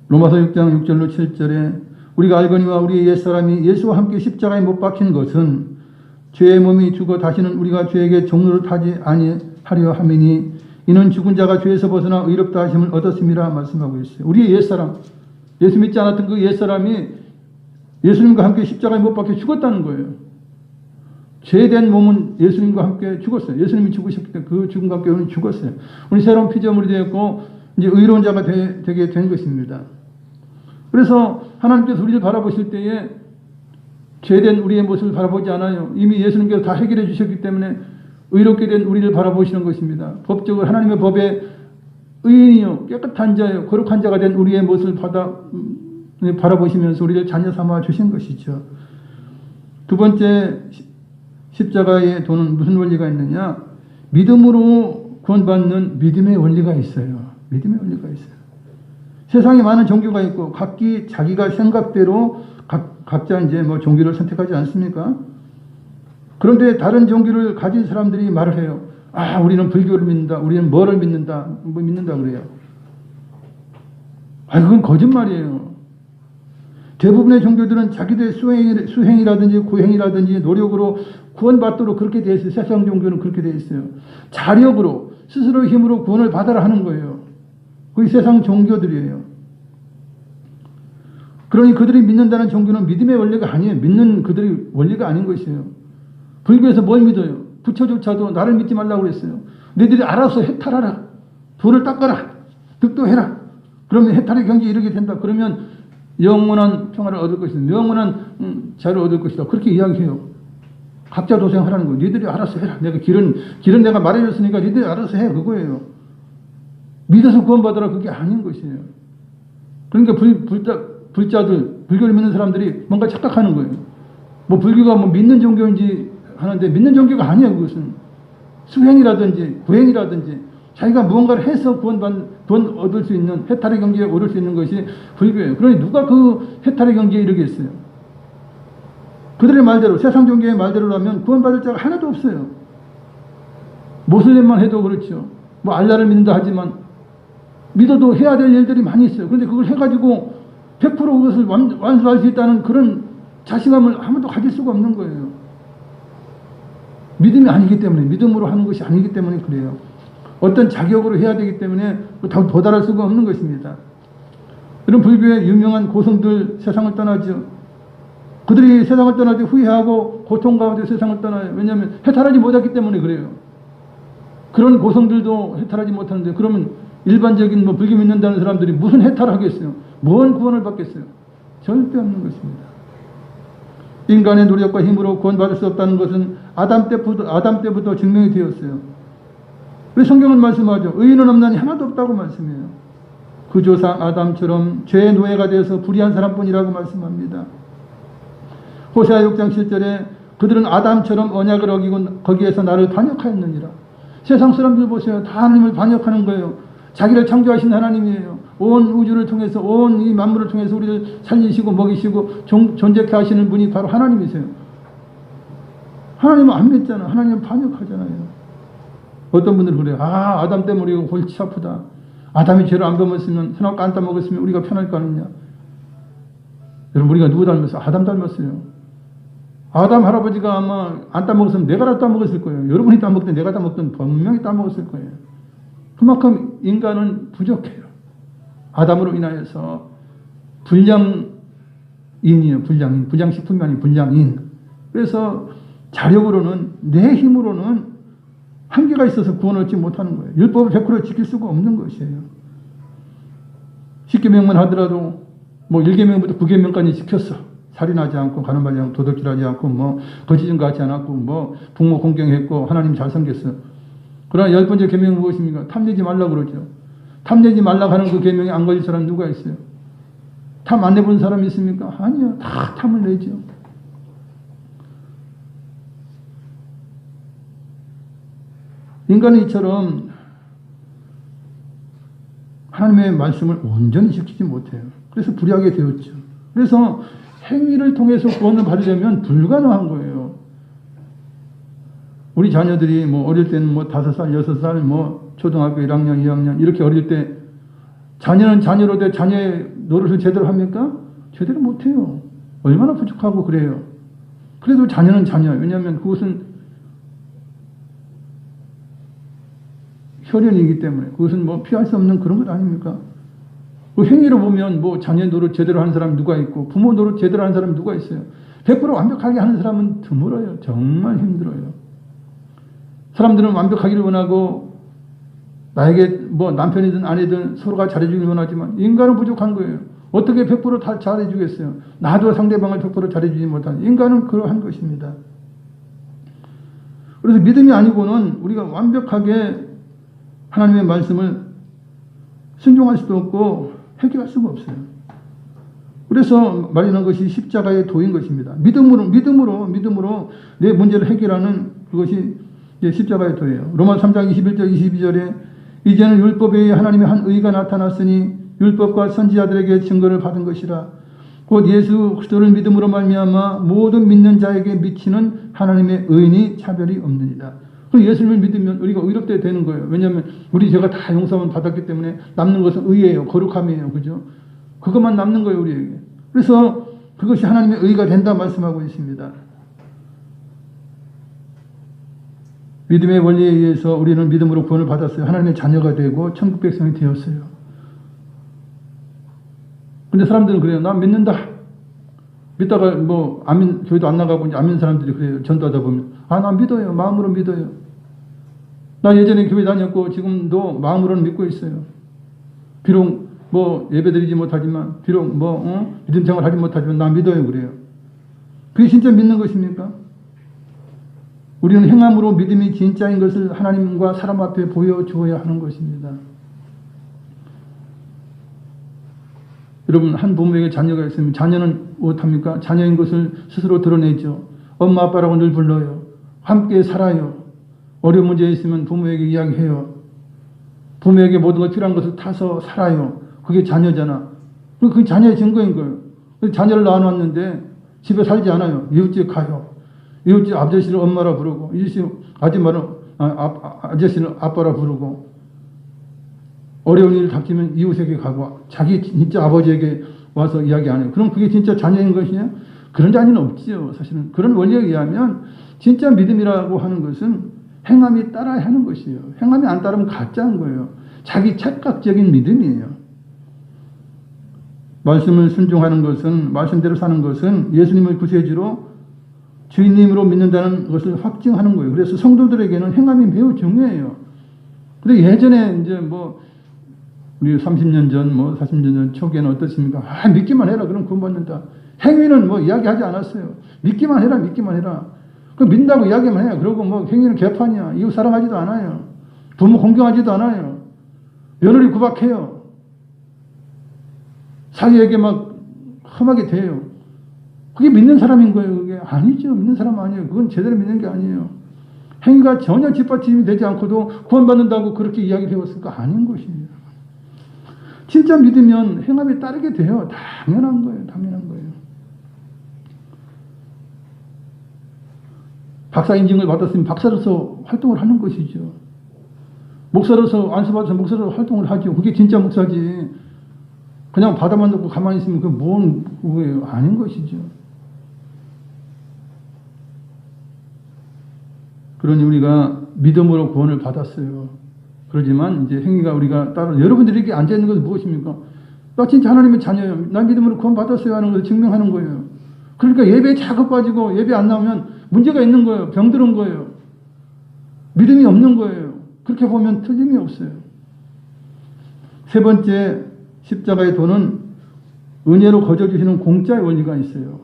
로마서 6장 6절로 7절에 우리가 알거니와 우리의 옛사람이 예수와 함께 십자가에 못 박힌 것은 죄의 몸이 죽어 다시는 우리가 죄에게 종로를 타지 아니하려 함이니 이는 죽은 자가 죄에서 벗어나 의롭다 하심을 얻었음이라 말씀하고 있어요. 우리의 옛사람, 예수 믿지 않았던 그 옛사람이 예수님과 함께 십자가에 못 박혀 죽었다는 거예요. 죄된 몸은 예수님과 함께 죽었어요. 예수님이 죽으셨기 때문에 그 죽음과 함께 우리는 죽었어요. 우리 새로운 피조물이 되었고 이제 의로운 자가 되게 된 것입니다. 그래서 하나님께서 우리를 바라보실 때에 죄된 우리의 모습을 바라보지 않아요. 이미 예수님께서 다 해결해 주셨기 때문에 의롭게 된 우리를 바라보시는 것입니다. 법적으로 하나님의 법에 의인이요 깨끗한 자요 거룩한 자가 된 우리의 모습을 바라보시면서 우리를 자녀 삼아 주신 것이죠. 두 번째 십자가의 도는 무슨 원리가 있느냐? 믿음으로 구원받는 믿음의 원리가 있어요. 믿음의 원리가 있어요. 세상에 많은 종교가 있고 각기 자기가 생각대로 각자 이제 뭐 종교를 선택하지 않습니까? 그런데 다른 종교를 가진 사람들이 말을 해요. 아, 우리는 불교를 믿는다. 우리는 뭐를 믿는다. 뭐 믿는다 그래요. 아, 그건 거짓말이에요. 대부분의 종교들은 자기들의 수행이라든지 구행이라든지 노력으로 구원받도록 그렇게 되어 있어요. 세상 종교는 그렇게 되어 있어요. 자력으로 스스로의 힘으로 구원을 받아라 하는 거예요. 그게 세상 종교들이에요. 그러니 그들이 믿는다는 종교는 믿음의 원리가 아니에요. 믿는 그들의 원리가 아닌 것이에요. 불교에서 뭘 믿어요? 부처조차도 나를 믿지 말라고 그랬어요. 너희들이 알아서 해탈하라. 돌을 닦아라. 득도해라. 그러면 해탈의 경지에 이르게 된다. 그러면 영원한 평화를 얻을 것이다. 영원한 자유를 얻을 것이다. 그렇게 이야기해요. 각자 도생하라는 거예요. 너희들이 알아서 해라. 내가 길은 내가 말해줬으니까 너희들이 알아서 해. 그거예요. 믿어서 구원받으라. 그게 아닌 것이에요. 그러니까 불자들, 불교를 믿는 사람들이 뭔가 착각하는 거예요. 뭐 불교가 뭐 믿는 종교인지 하는데 믿는 종교가 아니에요. 그것은 수행이라든지 구행이라든지 자기가 무언가를 해서 돈 얻을 수 있는 해탈의 경지에 오를 수 있는 것이 불교예요. 그러니 누가 그 해탈의 경지에 이르겠어요? 그들의 말대로 세상 종교의 말대로라면 구원받을 자가 하나도 없어요. 모슬렘만 해도 그렇죠. 뭐 알라를 믿는다 하지만 믿어도 해야 될 일들이 많이 있어요. 그런데 그걸 해가지고 100% 그것을 완수할 수 있다는 그런 자신감을 아무도 가질 수가 없는 거예요. 믿음이 아니기 때문에, 믿음으로 하는 것이 아니기 때문에 그래요. 어떤 자격으로 해야 되기 때문에 도달할 수가 없는 것입니다. 이런 불교의 유명한 고성들 세상을 떠나죠. 그들이 세상을 떠날 때 후회하고 고통 가운데 세상을 떠나요. 왜냐하면 해탈하지 못했기 때문에 그래요. 그런 고성들도 해탈하지 못하는데 그러면 일반적인 뭐 불교 믿는다는 사람들이 무슨 해탈을 하겠어요? 뭔 구원을 받겠어요? 절대 없는 것입니다. 인간의 노력과 힘으로 구원받을 수 없다는 것은 아담 때부터 증명이 되었어요. 왜 성경은 말씀하죠? 의인은 없나니 하나도 없다고 말씀해요. 그 조상 아담처럼 죄의 노예가 되어서 불의한 사람뿐이라고 말씀합니다. 호세아 6장 7절에 그들은 아담처럼 언약을 어기고 거기에서 나를 반역하였느니라. 세상 사람들 보세요. 다 하나님을 반역하는 거예요. 자기를 창조하신 하나님이에요. 온 우주를 통해서 온 이 만물을 통해서 우리를 살리시고 먹이시고 존재케 하시는 분이 바로 하나님이세요. 하나님은 안 믿잖아. 하나님은 반역하잖아요. 어떤 분들은 그래요. 아, 아담 때문에 우리가 골치 아프다. 아담이 죄를 안 범했으면 선악과 안 따먹었으면 우리가 편할 거 아니냐. 여러분 우리가 누구 닮았어요? 아담 닮았어요. 아담 할아버지가 아마 안 따먹었으면 내가 따먹었을 거예요. 여러분이 따먹든 내가 따먹든 분명히 따먹었을 거예요. 그만큼 인간은 부족해요. 아담으로 인하여서 불량인이에요. 불량인. 불량식품이 아닌 불량인. 그래서 자력으로는 내 힘으로는 한계가 있어서 구원을 얻지 못하는 거예요. 율법을 100% 지킬 수가 없는 것이에요. 10계명만 하더라도 뭐 1계명부터 9계명까지 지켰어. 살인하지 않고 가늠하지 않고 도둑질하지 않고 뭐 거짓 증거하지 않았고 뭐 부모 공경했고 하나님 잘 섬겼어. 그러나 10번째 계명은 무엇입니까? 탐내지 말라고 그러죠. 탐내지 말라고 하는 그 계명에 안 걸릴 사람 누가 있어요? 탐 안 내본 사람이 있습니까? 아니요. 다 탐을 내죠. 인간은 이처럼 하나님의 말씀을 온전히 지키지 못해요. 그래서 불의하게 되었죠. 그래서 행위를 통해서 구원을 받으려면 불가능한 거예요. 우리 자녀들이 뭐 어릴 때는 뭐 5살, 6살, 뭐 초등학교 1학년, 2학년 이렇게 어릴 때 자녀는 자녀로 돼 자녀의 노릇을 제대로 합니까? 제대로 못해요. 얼마나 부족하고 그래요. 그래도 자녀는 자녀예요. 왜냐하면 그것은 혈연이기 때문에 그것은 뭐 피할 수 없는 그런 것 아닙니까? 그 행위로 보면 뭐 자녀 노릇 제대로 하는 사람이 누가 있고 부모 노릇 제대로 하는 사람이 누가 있어요. 100% 완벽하게 하는 사람은 드물어요. 정말 힘들어요. 사람들은 완벽하기를 원하고 나에게 뭐 남편이든 아내든 서로가 잘해주길 원하지만 인간은 부족한 거예요. 어떻게 100% 다 잘해주겠어요? 나도 상대방을 100% 잘해주지 못하는 인간은 그러한 것입니다. 그래서 믿음이 아니고는 우리가 완벽하게 하나님의 말씀을 순종할 수도 없고 해결할 수가 없어요. 그래서 말하는 것이 십자가의 도인 것입니다. 믿음으로 내 문제를 해결하는 그것이 십자가의 도예요. 로마 3장 21절 22절에 이제는 율법에 의해 하나님의 한 의가 나타났으니 율법과 선지자들에게 증거를 받은 것이라. 곧 예수 그리스도를 믿음으로 말미암아 모든 믿는 자에게 미치는 하나님의 의인이 차별이 없느니라. 그 예수님을 믿으면 우리가 의롭게 되는 거예요. 왜냐하면 우리 죄가 다 용서만 받았기 때문에 남는 것은 의예요. 거룩함이에요. 그죠? 그것만 남는 거예요. 우리에게. 그래서 그것이 하나님의 의가 된다 말씀하고 있습니다. 믿음의 원리에 의해서 우리는 믿음으로 구원을 받았어요. 하나님의 자녀가 되고 천국 백성이 되었어요. 근데 사람들은 그래요. 난 믿는다. 믿다가 뭐 교회도 안 나가고 이제 안 믿는 사람들이 그래요. 전도하다 보면 난 믿어요. 마음으로 믿어요. 나 예전에 교회 다녔고 지금도 마음으로는 믿고 있어요. 비록 뭐 예배드리지 못하지만 비록 뭐 믿음 생활 하지 못하지만 난 믿어요. 그래요. 그게 진짜 믿는 것입니까? 우리는 행함으로 믿음이 진짜인 것을 하나님과 사람 앞에 보여주어야 하는 것입니다. 여러분, 한 부모에게 자녀가 있으면 자녀는 무엇합니까? 자녀인 것을 스스로 드러내죠. 엄마 아빠라고 늘 불러요. 함께 살아요. 어려운 문제 있으면 부모에게 이야기해요. 부모에게 모든 것 필요한 것을 타서 살아요. 그게 자녀잖아. 그게 자녀의 증거인 거예요. 자녀를 낳아놨는데 집에 살지 않아요. 이웃집 가요. 이웃집 아저씨를 엄마라 부르고 이웃집 아저씨를 아빠라 부르고 어려운 일 닥치면 이웃에게 가고 자기 진짜 아버지에게 와서 이야기 안 해요. 그럼 그게 진짜 자녀인 것이냐? 그런 자녀는 없지요. 사실은 그런 원리에 의하면 진짜 믿음이라고 하는 것은 행함이 따라야 하는 것이에요. 행함이 안 따르면 가짜인 거예요. 자기 착각적인 믿음이에요. 말씀을 순종하는 것은 말씀대로 사는 것은 예수님을 구세주로 주인님으로 믿는다는 것을 확증하는 거예요. 그래서 성도들에게는 행함이 매우 중요해요. 근데 예전에 이제 뭐 우리 30년 전, 뭐 40년 전 초기에는 어떻습니까? 믿기만 해라. 그럼 구원받는다. 행위는 뭐 이야기하지 않았어요. 믿기만 해라, 믿기만 해라. 그 믿는다고 이야기만 해요. 그러고 뭐 행위는 개판이야. 이웃 사랑하지도 않아요. 부모 공경하지도 않아요. 며느리 구박해요. 사위에게 막 험하게 대해요. 그게 믿는 사람인 거예요. 그게 아니죠. 믿는 사람 아니에요. 그건 제대로 믿는 게 아니에요. 행위가 전혀 뒷받침이 되지 않고도 구원받는다고 그렇게 이야기 배웠을까? 아닌 것이에요. 진짜 믿으면 행함에 따르게 돼요. 당연한 거예요. 당연한 거예요. 박사 인증을 받았으면 박사로서 활동을 하는 것이죠. 목사로서 안수받아서 목사로서 활동을 하죠. 그게 진짜 목사지. 그냥 받아만 놓고 가만히 있으면 그게 뭔 그거예요. 아닌 것이죠. 그러니 우리가 믿음으로 구원을 받았어요. 그러지만 이제 행위가 우리가 따로 여러분들이 이렇게 앉아 있는 것은 무엇입니까? 나 진짜 하나님의 자녀예요. 나 믿음으로 구원 받았어요 하는 것을 증명하는 거예요. 그러니까 예배에 자꾸 빠지고 예배 안 나오면 문제가 있는 거예요. 병들은 거예요. 믿음이 없는 거예요. 그렇게 보면 틀림이 없어요. 세 번째 십자가의 도는 은혜로 거저주시는 공짜의 원리가 있어요.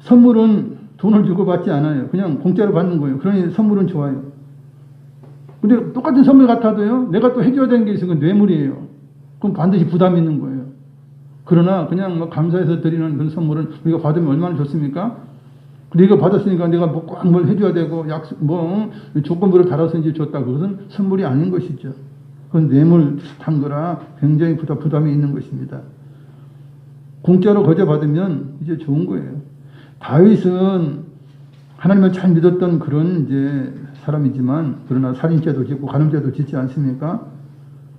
선물은 돈을 주고 받지 않아요. 그냥 공짜로 받는 거예요. 그러니 선물은 좋아요. 근데 똑같은 선물 같아도요, 내가 또 해줘야 되는 게 있어요. 그건 뇌물이에요. 그럼 반드시 부담이 있는 거예요. 그러나 그냥 뭐 감사해서 드리는 그런 선물은 우리가 받으면 얼마나 좋습니까? 내가 받았으니까 내가 뭐 꼭 뭘 해줘야 되고 약속 뭐 조건부를 달아서 이제 줬다. 그것은 선물이 아닌 것이죠. 그건 뇌물 비슷한 거라 굉장히 부담이 있는 것입니다. 공짜로 거저 받으면 이제 좋은 거예요. 다윗은 하나님을 잘 믿었던 그런 이제 사람이지만 그러나 살인죄도 짓고 간음죄도 짓지 않습니까?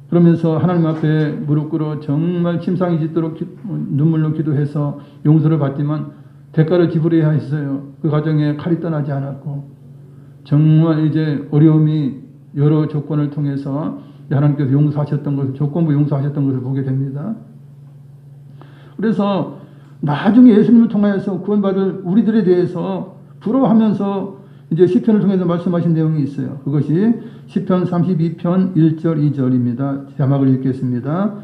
그러면서 하나님 앞에 무릎 꿇어 정말 침상이 짖도록 눈물로 기도해서 용서를 받지만 대가를 지불해야 했어요. 그 과정에 칼이 떠나지 않았고 정말 이제 어려움이 여러 조건을 통해서 하나님께서 용서하셨던 것을 조건부 용서하셨던 것을 보게 됩니다. 그래서 나중에 예수님을 통하여서 구원받을 우리들에 대해서 부러워하면서 이제 시편을 통해서 말씀하신 내용이 있어요. 그것이 시편 32편 1절 2절입니다. 자막을 읽겠습니다.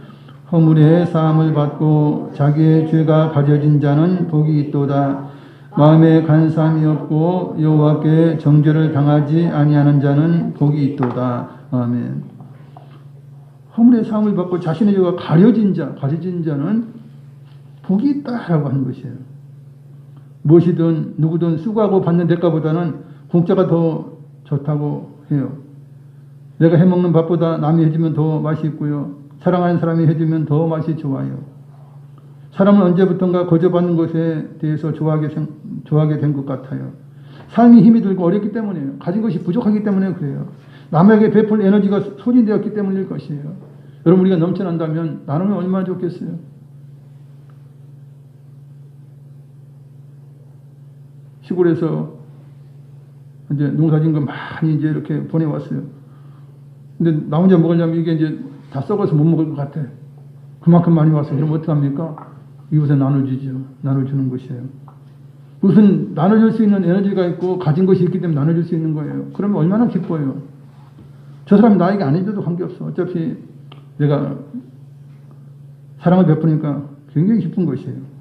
허물의 사함을 받고 자기의 죄가 가려진 자는 복이 있도다. 마음에 간사함이 없고 여호와께 정죄를 당하지 아니하는 자는 복이 있도다. 아멘. 허물의 사함을 받고 자신의 죄가 가려진 자는 복이 있다라고 하는 것이에요. 무엇이든 누구든 수고하고 받는 대가보다는 공짜가 더 좋다고 해요. 내가 해먹는 밥보다 남이 해주면 더 맛이 있고요. 사랑하는 사람이 해주면 더 맛이 좋아요. 사람은 언제부턴가 거저받는 것에 대해서 좋아하게 된 것 같아요. 삶이 힘이 들고 어렵기 때문이에요. 가진 것이 부족하기 때문에 그래요. 남에게 베풀 에너지가 소진되었기 때문일 것이에요. 여러분 우리가 넘쳐난다면 나누면 얼마나 좋겠어요. 시골에서 이제 농사진 거 많이 이제 이렇게 보내왔어요. 근데 나 혼자 먹으려면 이게 이제 다 썩어서 못 먹을 것 같아. 그만큼 많이 왔어요. 그럼 어떡합니까? 이웃에 나눠주죠. 나눠주는 것이에요. 무슨 나눠줄 수 있는 에너지가 있고 가진 것이 있기 때문에 나눠줄 수 있는 거예요. 그러면 얼마나 기뻐요. 저 사람이 나에게 안 해줘도 관계없어. 어차피 내가 사랑을 베푸니까 굉장히 기쁜 것이에요.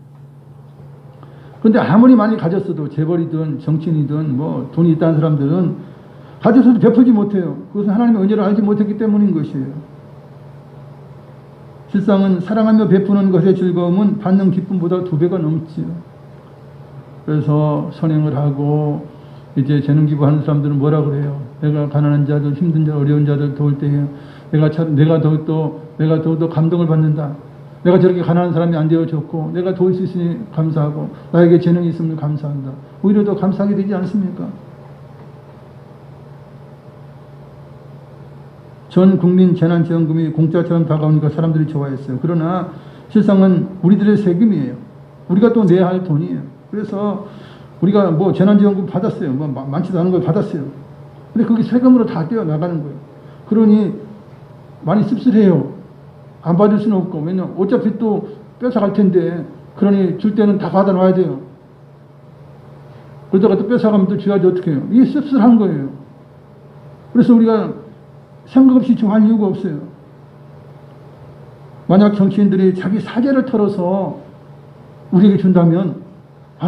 그런데 아무리 많이 가졌어도 재벌이든 정치인이든 뭐 돈이 있다는 사람들은 가졌어도 베풀지 못해요. 그것은 하나님의 은혜를 알지 못했기 때문인 것이에요. 실상은 사랑하며 베푸는 것의 즐거움은 받는 기쁨보다 2배가 넘지요. 그래서 선행을 하고 이제 재능 기부하는 사람들은 뭐라 그래요? 내가 가난한 자들, 힘든 자, 어려운 자들 도울 때에 내가 더욱더 감동을 받는다. 내가 저렇게 가난한 사람이 안 되어졌고 내가 도울 수 있으니 감사하고 나에게 재능이 있음을 감사한다. 오히려 더 감사하게 되지 않습니까? 전 국민 재난지원금이 공짜처럼 다가오니까 사람들이 좋아했어요. 그러나 실상은 우리들의 세금이에요. 우리가 또 내야 할 돈이에요. 그래서 우리가 뭐 재난지원금 받았어요. 뭐 많지도 않은 걸 받았어요. 근데 그게 세금으로 다 떼어나가는 거예요. 그러니 많이 씁쓸해요. 안 받을 수는 없고. 왜냐면 어차피 또 뺏어갈 텐데 그러니 줄 때는 다 받아놔야 돼요. 그러다가 또 뺏어가면 또 줘야지 어떻게 해요. 이게 씁쓸한 거예요. 그래서 우리가 생각 없이 좋아할 이유가 없어요. 만약 정치인들이 자기 사재를 털어서 우리에게 준다면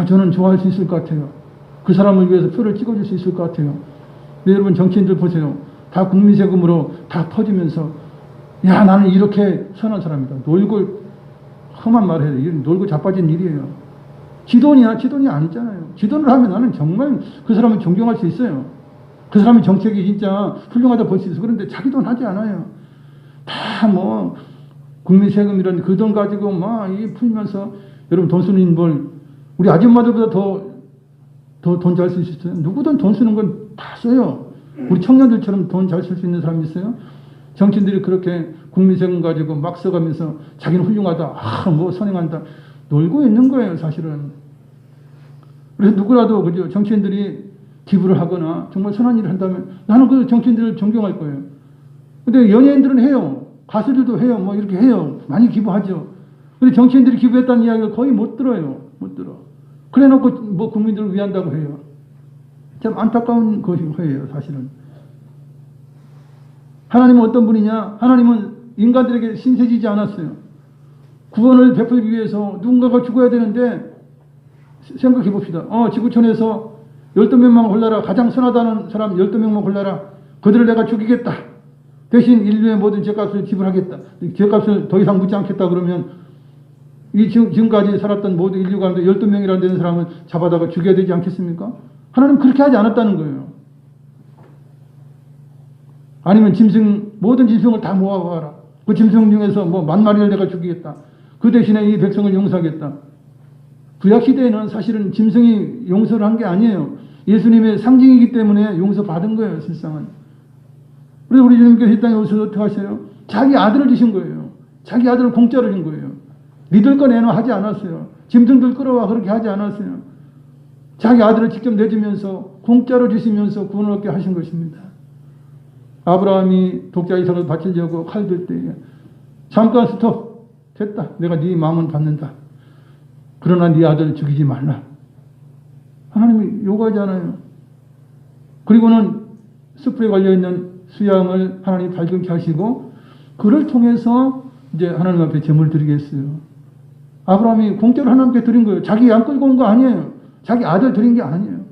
저는 좋아할 수 있을 것 같아요. 그 사람을 위해서 표를 찍어줄 수 있을 것 같아요. 근데 여러분 정치인들 보세요. 다 국민 세금으로 다 터지면서 야 나는 이렇게 선한 사람이다. 놀고 험한 말을 해요. 놀고 자빠진 일이에요. 지돈이 아니잖아요. 지돈을 하면 나는 정말 그 사람을 존경할 수 있어요. 그 사람의 정책이 진짜 훌륭하다 볼 수 있어요. 그런데 자기 돈 하지 않아요. 다 뭐 국민 세금 이런 그 돈 가지고 막 이 풀면서 여러분 돈 쓰는 인물 우리 아줌마들보다 더 돈 잘 쓸 수 있어요. 누구든 돈 쓰는 건 다 써요. 우리 청년들처럼 돈 잘 쓸 수 있는 사람이 있어요? 정치인들이 그렇게 국민 세금 가지고 막 써가면서 자기는 훌륭하다, 뭐 선행한다, 놀고 있는 거예요, 사실은. 그래서 누구라도 그죠 정치인들이 기부를 하거나 정말 선한 일을 한다면 나는 그 정치인들을 존경할 거예요. 근데 연예인들은 해요. 가수들도 해요. 뭐 이렇게 해요. 많이 기부하죠. 근데 정치인들이 기부했다는 이야기를 거의 못 들어요. 못 들어. 그래 놓고 뭐 국민들을 위한다고 해요. 참 안타까운 것이에요, 사실은. 하나님은 어떤 분이냐? 하나님은 인간들에게 신세지지 않았어요. 구원을 베풀기 위해서 누군가가 죽어야 되는데 생각해 봅시다. 지구촌에서 12명만 골라라. 가장 선하다는 사람 12명만 골라라. 그들을 내가 죽이겠다. 대신 인류의 모든 죄값을 지불하겠다. 죄값을 더 이상 묻지 않겠다 그러면 지금까지 살았던 모든 인류 가운데 12명이라는 되는 사람은 잡아다가 죽여야 되지 않겠습니까? 하나님 그렇게 하지 않았다는 거예요. 아니면 모든 짐승을 다 모아와라. 그 짐승 중에서 뭐 10,000마리를 내가 죽이겠다. 그 대신에 이 백성을 용서하겠다. 구약시대에는 사실은 짐승이 용서를 한 게 아니에요. 예수님의 상징이기 때문에 용서받은 거예요, 실상은. 그래서 우리 주님께서 이 땅에 오셔서 어떻게 하셔요? 자기 아들을 주신 거예요. 자기 아들을 공짜로 준 거예요. 믿을 거 내놔 하지 않았어요. 짐승들 끌어와 그렇게 하지 않았어요. 자기 아들을 직접 내주면서 공짜로 주시면서 구원을 얻게 하신 것입니다. 아브라함이 독자 이삭을 바치려고 칼 들 때 잠깐 스톱 됐다. 내가 네 마음은 받는다. 그러나 네 아들을 죽이지 말라. 하나님이 요구하잖아요. 그리고는 숯불에 걸려있는 수양을 하나님이 발견케 하시고 그를 통해서 이제 하나님 앞에 제물을 드리겠어요. 아브라함이 공짜로 하나님께 드린 거예요. 자기 양 끌고 온 거 아니에요. 자기 아들 드린 게 아니에요.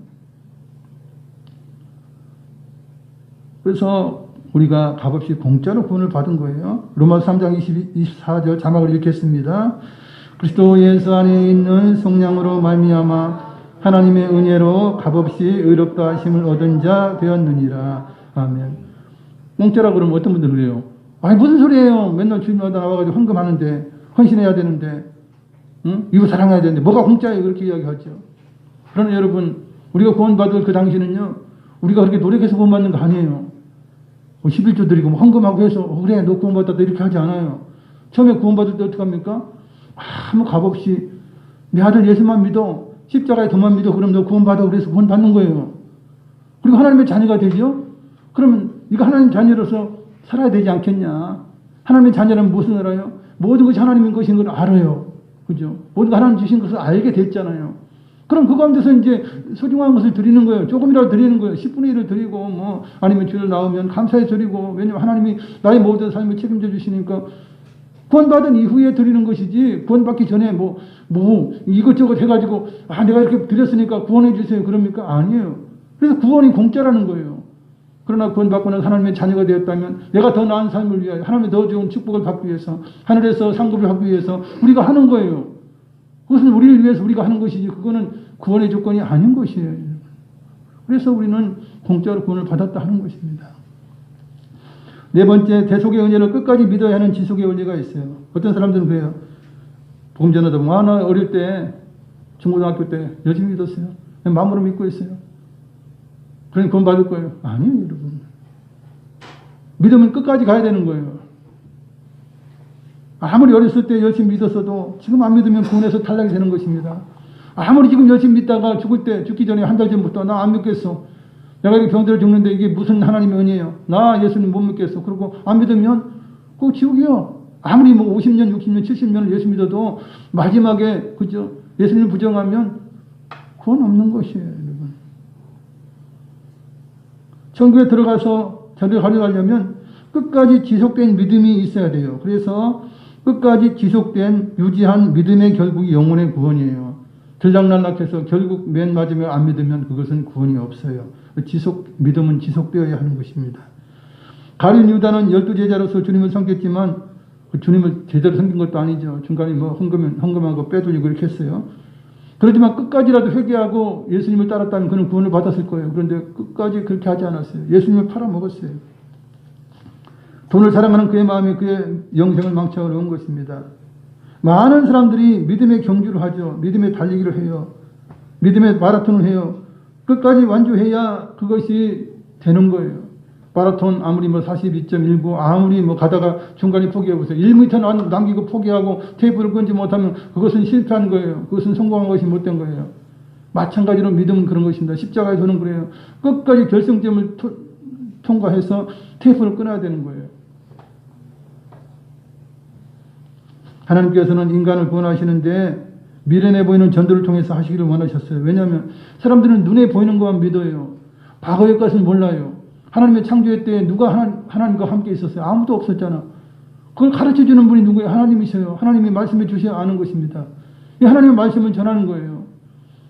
그래서 우리가 값없이 공짜로 구원을 받은 거예요. 로마서 3장 24절 자막을 읽겠습니다. 그리스도 예수 안에 있는 성령으로 말미암아 하나님의 은혜로 값없이 의롭다 하심을 얻은 자 되었느니라. 아멘. 공짜라 그러면 어떤 분들은 그래요. 아니 무슨 소리예요. 맨날 주님마다 나와가지고 헌금하는데 헌신해야 되는데 이거 사랑해야 되는데 뭐가 공짜예요. 그렇게 이야기하죠. 그러나 여러분 우리가 구원받을 그 당시는요. 우리가 그렇게 노력해서 구원받는 거 아니에요. 11조 드리고 뭐 헌금하고 해서 그래 너 구원받았다 이렇게 하지 않아요. 처음에 구원받을 때 어떻게 합니까? 아무 값없이 내 아들 예수만 믿어 십자가에 도만 믿어 그럼 너 구원받아 그래서 구원받는 거예요. 그리고 하나님의 자녀가 되죠. 그러면 네가 하나님 자녀로서 살아야 되지 않겠냐. 하나님의 자녀라면 무엇을 알아요? 모든 것이 하나님인 것인 걸 알아요. 그죠? 모든 거 하나님 주신 것을 알게 됐잖아요. 그럼 그 가운데서 이제 소중한 것을 드리는 거예요. 조금이라도 드리는 거예요. 10분의 1을 드리고 뭐 아니면 주일 나오면 감사해 드리고 왜냐면 하나님이 나의 모든 삶을 책임져 주시니까 구원받은 이후에 드리는 것이지 구원받기 전에 뭐 이것저것 해가지고 내가 이렇게 드렸으니까 구원해 주세요 그럽니까? 아니에요. 그래서 구원이 공짜라는 거예요. 그러나 구원받고 나서 하나님의 자녀가 되었다면 내가 더 나은 삶을 위하여 하나님의 더 좋은 축복을 받기 위해서 하늘에서 상급을 받기 위해서 우리가 하는 거예요. 그것은 우리를 위해서 우리가 하는 것이지 그거는 구원의 조건이 아닌 것이에요. 그래서 우리는 공짜로 구원을 받았다 하는 것입니다. 네 번째, 대속의 은혜를 끝까지 믿어야 하는 지속의 원리가 있어요. 어떤 사람들은 그래요. 복음 전하다 보면 나 어릴 때 중고등학교 때 열심히 믿었어요. 마음으로 믿고 있어요. 그러니 구원 받을 거예요. 아니에요, 여러분. 믿으면 끝까지 가야 되는 거예요. 아무리 어렸을 때 열심히 믿었어도 지금 안 믿으면 구원에서 탈락이 되는 것입니다. 아무리 지금 열심히 믿다가 죽기 전에 한 달 전부터 나 안 믿겠어. 내가 이렇게 병들어 죽는데 이게 무슨 하나님의 은혜예요. 나 예수님 못 믿겠어. 그리고 안 믿으면 그거 지옥이요. 아무리 뭐 50년, 60년, 70년을 예수 믿어도 마지막에 그죠? 예수님을 부정하면 구원 없는 것이에요, 여러분. 천국에 들어가서 들어가려면 끝까지 지속된 믿음이 있어야 돼요. 그래서 끝까지 지속된 유지한 믿음의 결국이 영혼의 구원이에요. 들락날락해서 결국 맨 마지막에 안 믿으면 그것은 구원이 없어요. 믿음은 지속되어야 하는 것입니다. 가룟 유다는 12제자로서 주님을 섬겼지만 주님을 제대로 섬긴 것도 아니죠. 중간에 뭐 헌금한 거 빼돌리고 이렇게 했어요. 그렇지만 끝까지라도 회개하고 예수님을 따랐다면 그는 구원을 받았을 거예요. 그런데 끝까지 그렇게 하지 않았어요. 예수님을 팔아먹었어요. 돈을 사랑하는 그의 마음이 그의 영생을 망쳐 놓은 것입니다. 많은 사람들이 믿음의 경주를 하죠. 믿음의 달리기를 해요. 믿음의 마라톤을 해요. 끝까지 완주해야 그것이 되는 거예요. 마라톤 아무리 뭐 42.19 아무리 뭐 가다가 중간에 포기해보세요. 1m 남기고 포기하고 테이프를 끊지 못하면 그것은 실패한 거예요. 그것은 성공한 것이 못된 거예요. 마찬가지로 믿음은 그런 것입니다. 십자가의 도는 그래요. 끝까지 결승점을 통과해서 테이프를 끊어야 되는 거예요. 하나님께서는 인간을 구원하시는데 미련해 보이는 전도를 통해서 하시기를 원하셨어요. 왜냐하면 사람들은 눈에 보이는 것만 믿어요. 과거의 것을 몰라요. 하나님의 창조의 때에 누가 하나님과 함께 있었어요? 아무도 없었잖아. 그걸 가르쳐주는 분이 누구예요? 하나님이세요. 하나님이 말씀해 주셔야 아는 것입니다. 이 하나님의 말씀을 전하는 거예요.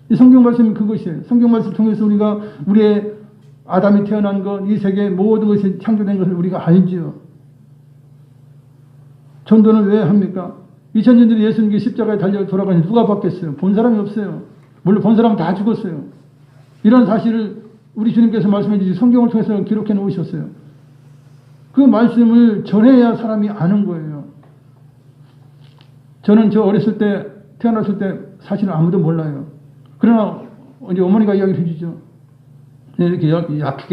이 성경 말씀이 그것이에요. 성경 말씀을 통해서 우리가 우리의 아담이 태어난 것, 이 세계 모든 것이 창조된 것을 우리가 알지요. 전도는 왜 합니까? 2000년 전에 예수님께 십자가에 달려 돌아가니 누가 받겠어요? 본 사람이 없어요. 물론 본 사람은 다 죽었어요. 이런 사실을 우리 주님께서 말씀해 주신 성경을 통해서 기록해 놓으셨어요. 그 말씀을 전해야 사람이 아는 거예요. 저는 저 어렸을 때, 태어났을 때 사실은 아무도 몰라요. 그러나 이제 어머니가 이야기를 해주죠. 이렇게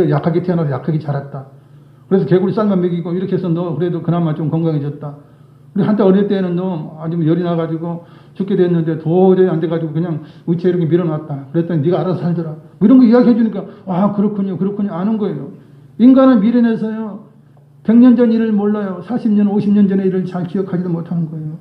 약하게 태어나서 약하게 자랐다. 그래서 개구리 쌀만 먹이고 이렇게 해서 너 그래도 그나마 좀 건강해졌다. 우리 한때 어릴 때는 너 아주 열이 나가지고 죽게 됐는데 도저히 안 돼가지고 그냥 의체에 이렇게 밀어놨다. 그랬더니 네가 알아서 살더라. 뭐 이런 거 이야기해 주니까 아 그렇군요 아는 거예요. 인간은 미련해서요 100년 전 일을 몰라요. 40년 50년 전의 일을 잘 기억하지도 못하는 거예요.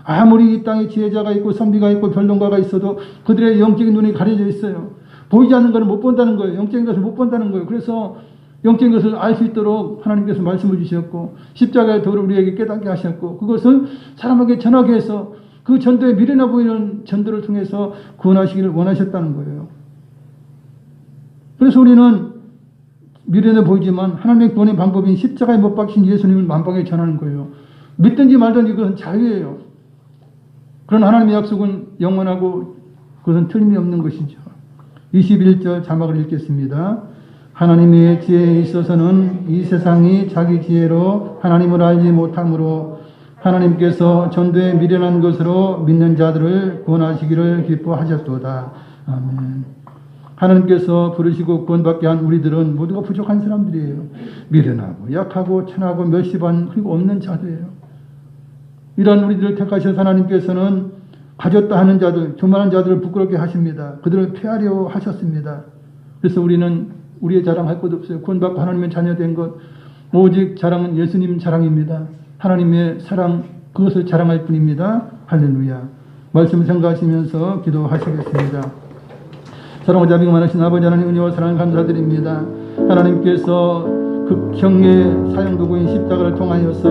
아무리 이 땅에 지혜자가 있고 선비가 있고 변론가가 있어도 그들의 영적인 눈이 가려져 있어요. 보이지 않는 것을 못 본다는 거예요. 영적인 것을 못 본다는 거예요. 그래서 영적인 것을 알 수 있도록 하나님께서 말씀을 주셨고 십자가의 도를 우리에게 깨닫게 하셨고 그것을 사람에게 전하게 해서 그 전도에 미련해 보이는 전도를 통해서 구원하시기를 원하셨다는 거예요. 그래서 우리는 미련해 보이지만 하나님의 구원의 방법인 십자가에 못 박힌 예수님을 만방에 전하는 거예요. 믿든지 말든지 그것은 자유예요. 그런 하나님의 약속은 영원하고 그것은 틀림이 없는 것이죠. 21절 자막을 읽겠습니다. 하나님의 지혜에 있어서는 이 세상이 자기 지혜로 하나님을 알지 못하므로 하나님께서 전도에 미련한 것으로 믿는 자들을 구원하시기를 기뻐하셨도다. 아멘. 하나님께서 부르시고 구원받게 한 우리들은 모두가 부족한 사람들이에요. 미련하고 약하고 천하고 멸시반 그리고 없는 자들이에요. 이런 우리들을 택하셔서 하나님께서는 가졌다 하는 자들, 교만한 자들을 부끄럽게 하십니다. 그들을 폐하려 하셨습니다. 그래서 우리는 우리의 자랑할 것 없어요. 구원받고 하나님의 자녀된 것 오직 자랑은 예수님 자랑입니다. 하나님의 사랑 그것을 자랑할 뿐입니다. 할렐루야. 말씀을 생각하시면서 기도하시겠습니다. 사랑과 자비가 많으신 아버지 하나님 은혜와 사랑을 감사드립니다. 하나님께서 극형의 사형도구인 십자가를 통하여서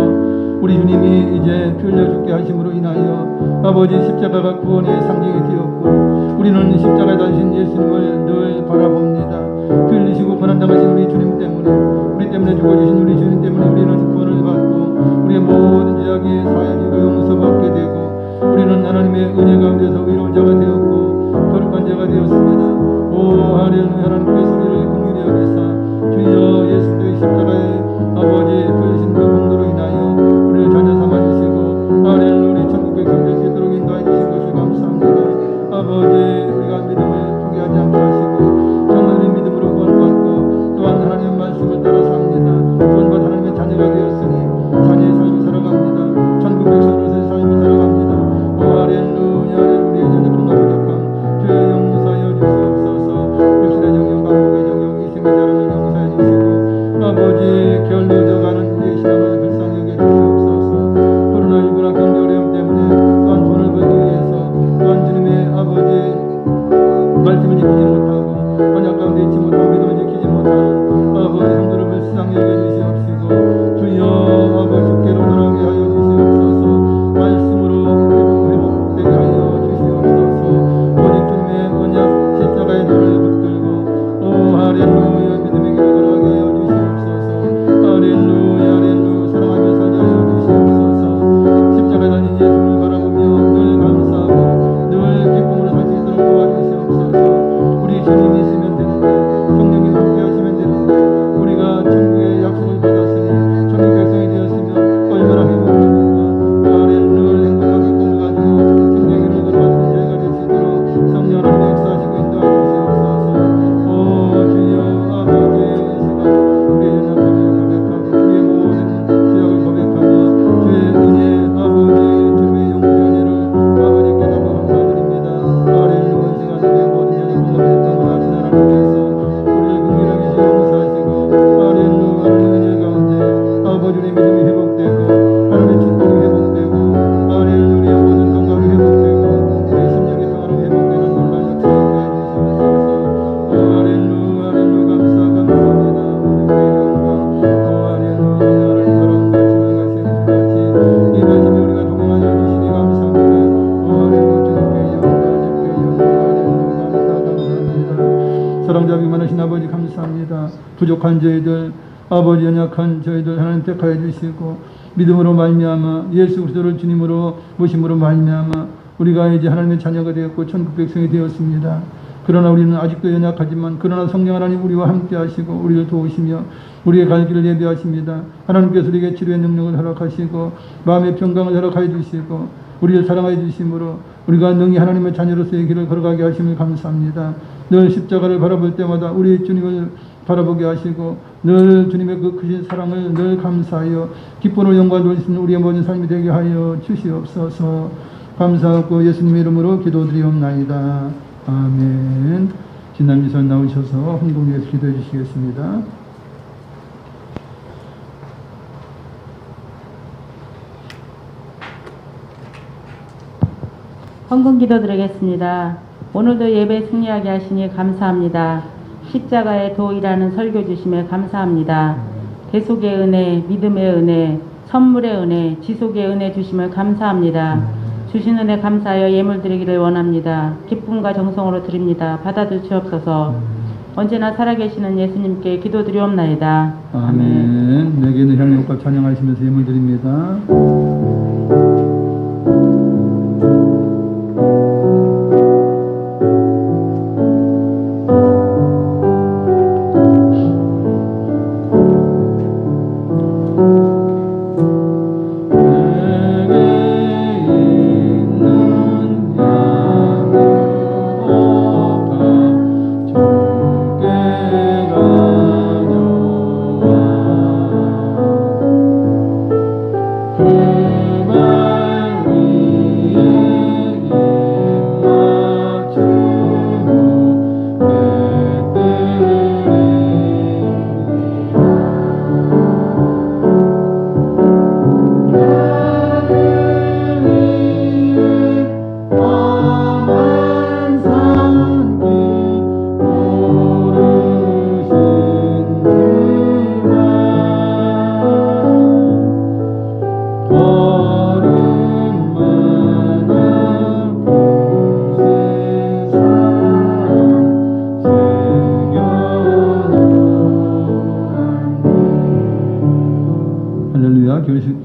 우리 주님이 이제 피 흘려 죽게 하심으로 인하여 아버지 십자가가 구원의 상징이 되었고 우리는 십자가에 달리신 예수님을 늘 바라봅니다. 피 흘리시고 고난당하신 우리 주님 때문에 우리 때문에 죽어주신 우리 주님 때문에 우리는 구원을 받고 우리의 모든 죄악이 사해지고 용서받게 되고 우리는 하나님의 은혜 가운데서 의로운 자가 되었고 거룩한 자가 되었습니다. 오 할렐루야. 하나님께서 우리를 긍휼히 여기사 주여 예수님의 십자가에 아버지 피 흘리신 그 공로로 인하여 우리를 자녀 삼아주시고 할렐루야 우리 천국 백성 될 수 있도록 인도해 주신 것을 감사합니다. 아버지 우리가 믿음을 포기하지 않게 하시고 정말 우리 믿음으로 구원받고 부족한 저희들, 아버지 연약한 저희들 하나님 택하여 주시고 믿음으로 말미암아 예수 그리스도를 주님으로 모심으로 말미암아 우리가 이제 하나님의 자녀가 되었고 천국 백성이 되었습니다. 그러나 우리는 아직도 연약하지만 그러나 성령 하나님 우리와 함께 하시고 우리를 도우시며 우리의 갈 길을 예비하십니다. 하나님께서 우리에게 치료의 능력을 허락하시고 마음의 평강을 허락하여 주시고 우리를 사랑하여 주심으로 우리가 능히 하나님의 자녀로서의 길을 걸어가게 하심을 감사합니다. 늘 십자가를 바라볼 때마다 우리 주님을 바라보게 하시고 늘 주님의 그 크신 사랑을 늘 감사하여 기쁨으로 영광을 돌리시는 우리의 모든 삶이 되게 하여 주시옵소서. 감사하고 예수님의 이름으로 기도드리옵나이다. 아멘. 진남미선 나오셔서 헌금위에서 기도해 주시겠습니다. 헌금 기도드리겠습니다. 오늘도 예배 승리하게 하시니 감사합니다. 십자가의 도이라는 설교 주심에 감사합니다. 대속의 은혜, 믿음의 은혜, 선물의 은혜, 지속의 은혜 주심을 감사합니다. 주신 은혜 감사하여 예물 드리기를 원합니다. 기쁨과 정성으로 드립니다. 받아주시옵소서. 언제나 살아계시는 예수님께 기도드리옵나이다. 아멘. 내게 있는 향유과 찬양하시면서 예물 드립니다.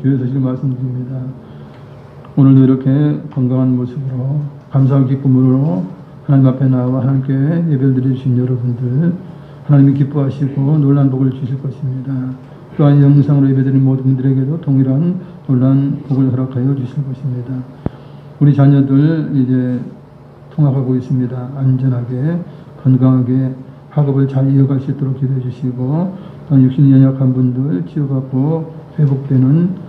교회에서 지금 말씀드립니다. 오늘도 이렇게 건강한 모습으로 감사와 기쁨으로 하나님 앞에 나와 하나님께 예배를 드려주신 여러분들 하나님이 기뻐하시고 놀란 복을 주실 것입니다. 또한 영상으로 예배드린 모든 분들에게도 동일한 놀란 복을 허락하여 주실 것입니다. 우리 자녀들 이제 통학하고 있습니다. 안전하게 건강하게 학업을 잘 이어갈 수 있도록 기도해 주시고 또한 육신이 연약한 분들 치유받고 회복되는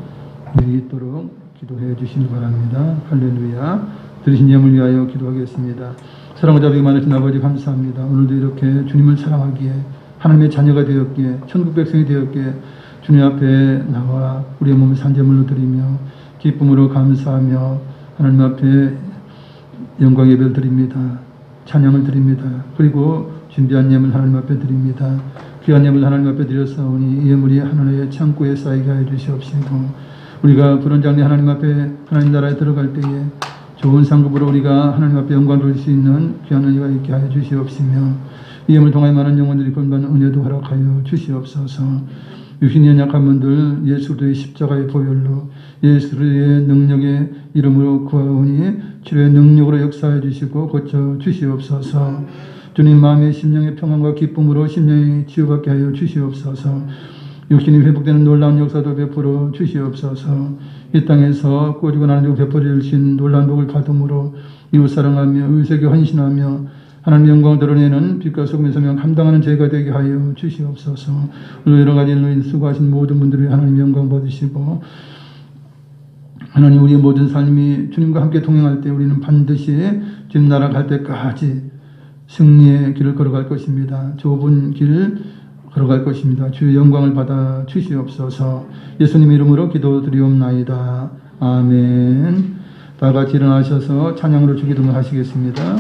일이 있도록 기도해 주시기 바랍니다. 할렐루야. 들으신 예물 위하여 기도하겠습니다. 사랑과 자비가 많으신 아버지 감사합니다. 오늘도 이렇게 주님을 사랑하기에 하나님의 자녀가 되었기에 천국 백성이 되었기에 주님 앞에 나와 우리의 몸을 산제물로 드리며 기쁨으로 감사하며 하나님 앞에 영광 예배를 드립니다. 찬양을 드립니다. 그리고 준비한 예물 하나님 앞에 드립니다. 귀한 예물 하나님 앞에 드렸사오니 이 예물이 하나님의 창고에 쌓이게 하여 주시옵시고 우리가 그런 장래 하나님 앞에 하나님 나라에 들어갈 때에 좋은 상급으로 우리가 하나님 앞에 영광을 돌릴 수 있는 귀한 은혜가 있게 하여 주시옵시며 이 예물 통하여 많은 영혼들이 구원받는 은혜도 허락하여 주시옵소서. 육신이 연약한 분들 예수 그리스도의 십자가의 보혈로 예수 그리스도의 능력의 이름으로 구하오니 치료의 능력으로 역사해 주시고 고쳐 주시옵소서. 주님 마음의 심령의 평안과 기쁨으로 심령이 치유받게 하여 주시옵소서. 육신이 회복되는 놀라운 역사도 베풀어 주시옵소서. 이 땅에서 꾸짖고 나누고 베풀어 주신 놀라운 복을 받음으로 이웃사랑하며 의색에 헌신하며 하나님의 영광을 드러내는 빛과 소금의 소명 감당하는 저희가 되게 하여 주시옵소서. 오늘 여러 가지 일로 수고하신 모든 분들이 하나님의 영광 받으시고 하나님 우리의 모든 삶이 주님과 함께 동행할 때 우리는 반드시 주님 나라 갈 때까지 승리의 길을 걸어갈 것입니다. 좁은 길 걸어갈 것입니다. 주의 영광을 받아 주시옵소서. 예수님 이름으로 기도드리옵나이다. 아멘. 다 같이 일어나셔서 찬양으로 주기도문 하시겠습니다.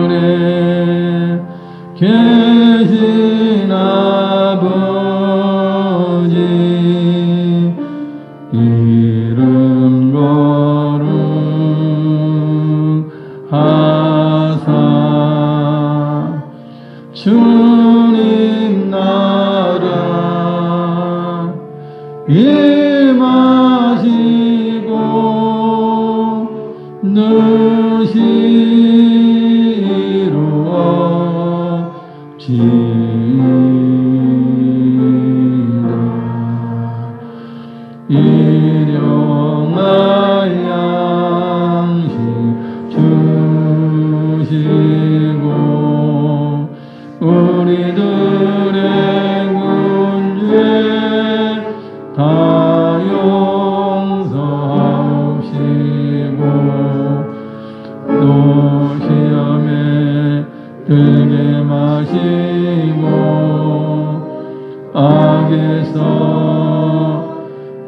하늘에 계신 아버지 이름 거룩하사 주님 나라 임하시고 능히 이루어지이다. 일용할 양식 주시고 우리들의 군죄 다 용서하시고 또 시험에 들게 마시고 악에서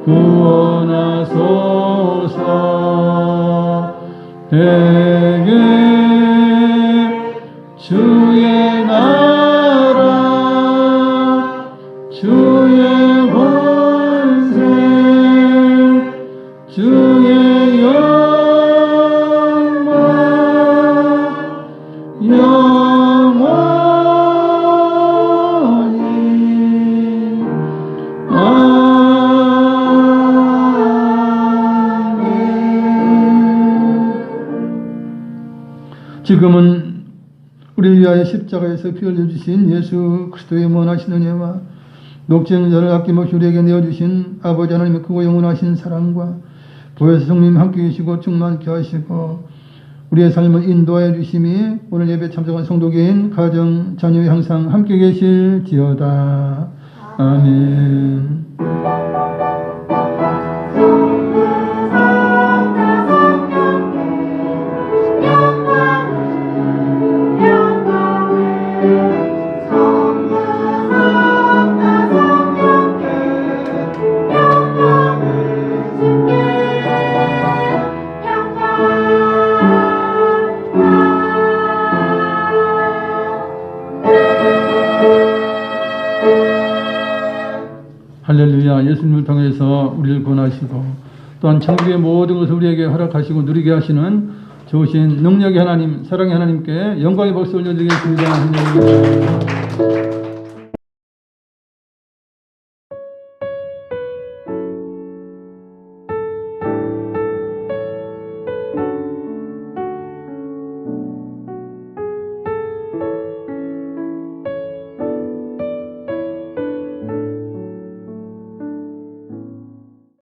구원하소서. 대개 주의 나라 주의 권세 주의 영광 영원히 지금은 우리를 위하여 십자가에서 피 흘려주신 예수 그리스도의 무한하신 은혜와 녹지는 자를 아낌없이 우리에게 내어주신 아버지 하나님의 크고 영원하신 사랑과 보혜사 성님 함께 계시고 충만케 하시고 우리의 삶을 인도하여 주심이 오늘 예배 참석한 성도계인 가정 자녀에 항상 함께 계실지어다. 아멘. 할렐루야. 예수님을 통해서 우리를 구원하시고 또한 천국의 모든 것을 우리에게 허락하시고 누리게 하시는 좋으신 능력의 하나님, 사랑의 하나님께 영광의 박수 올려드리겠습니다.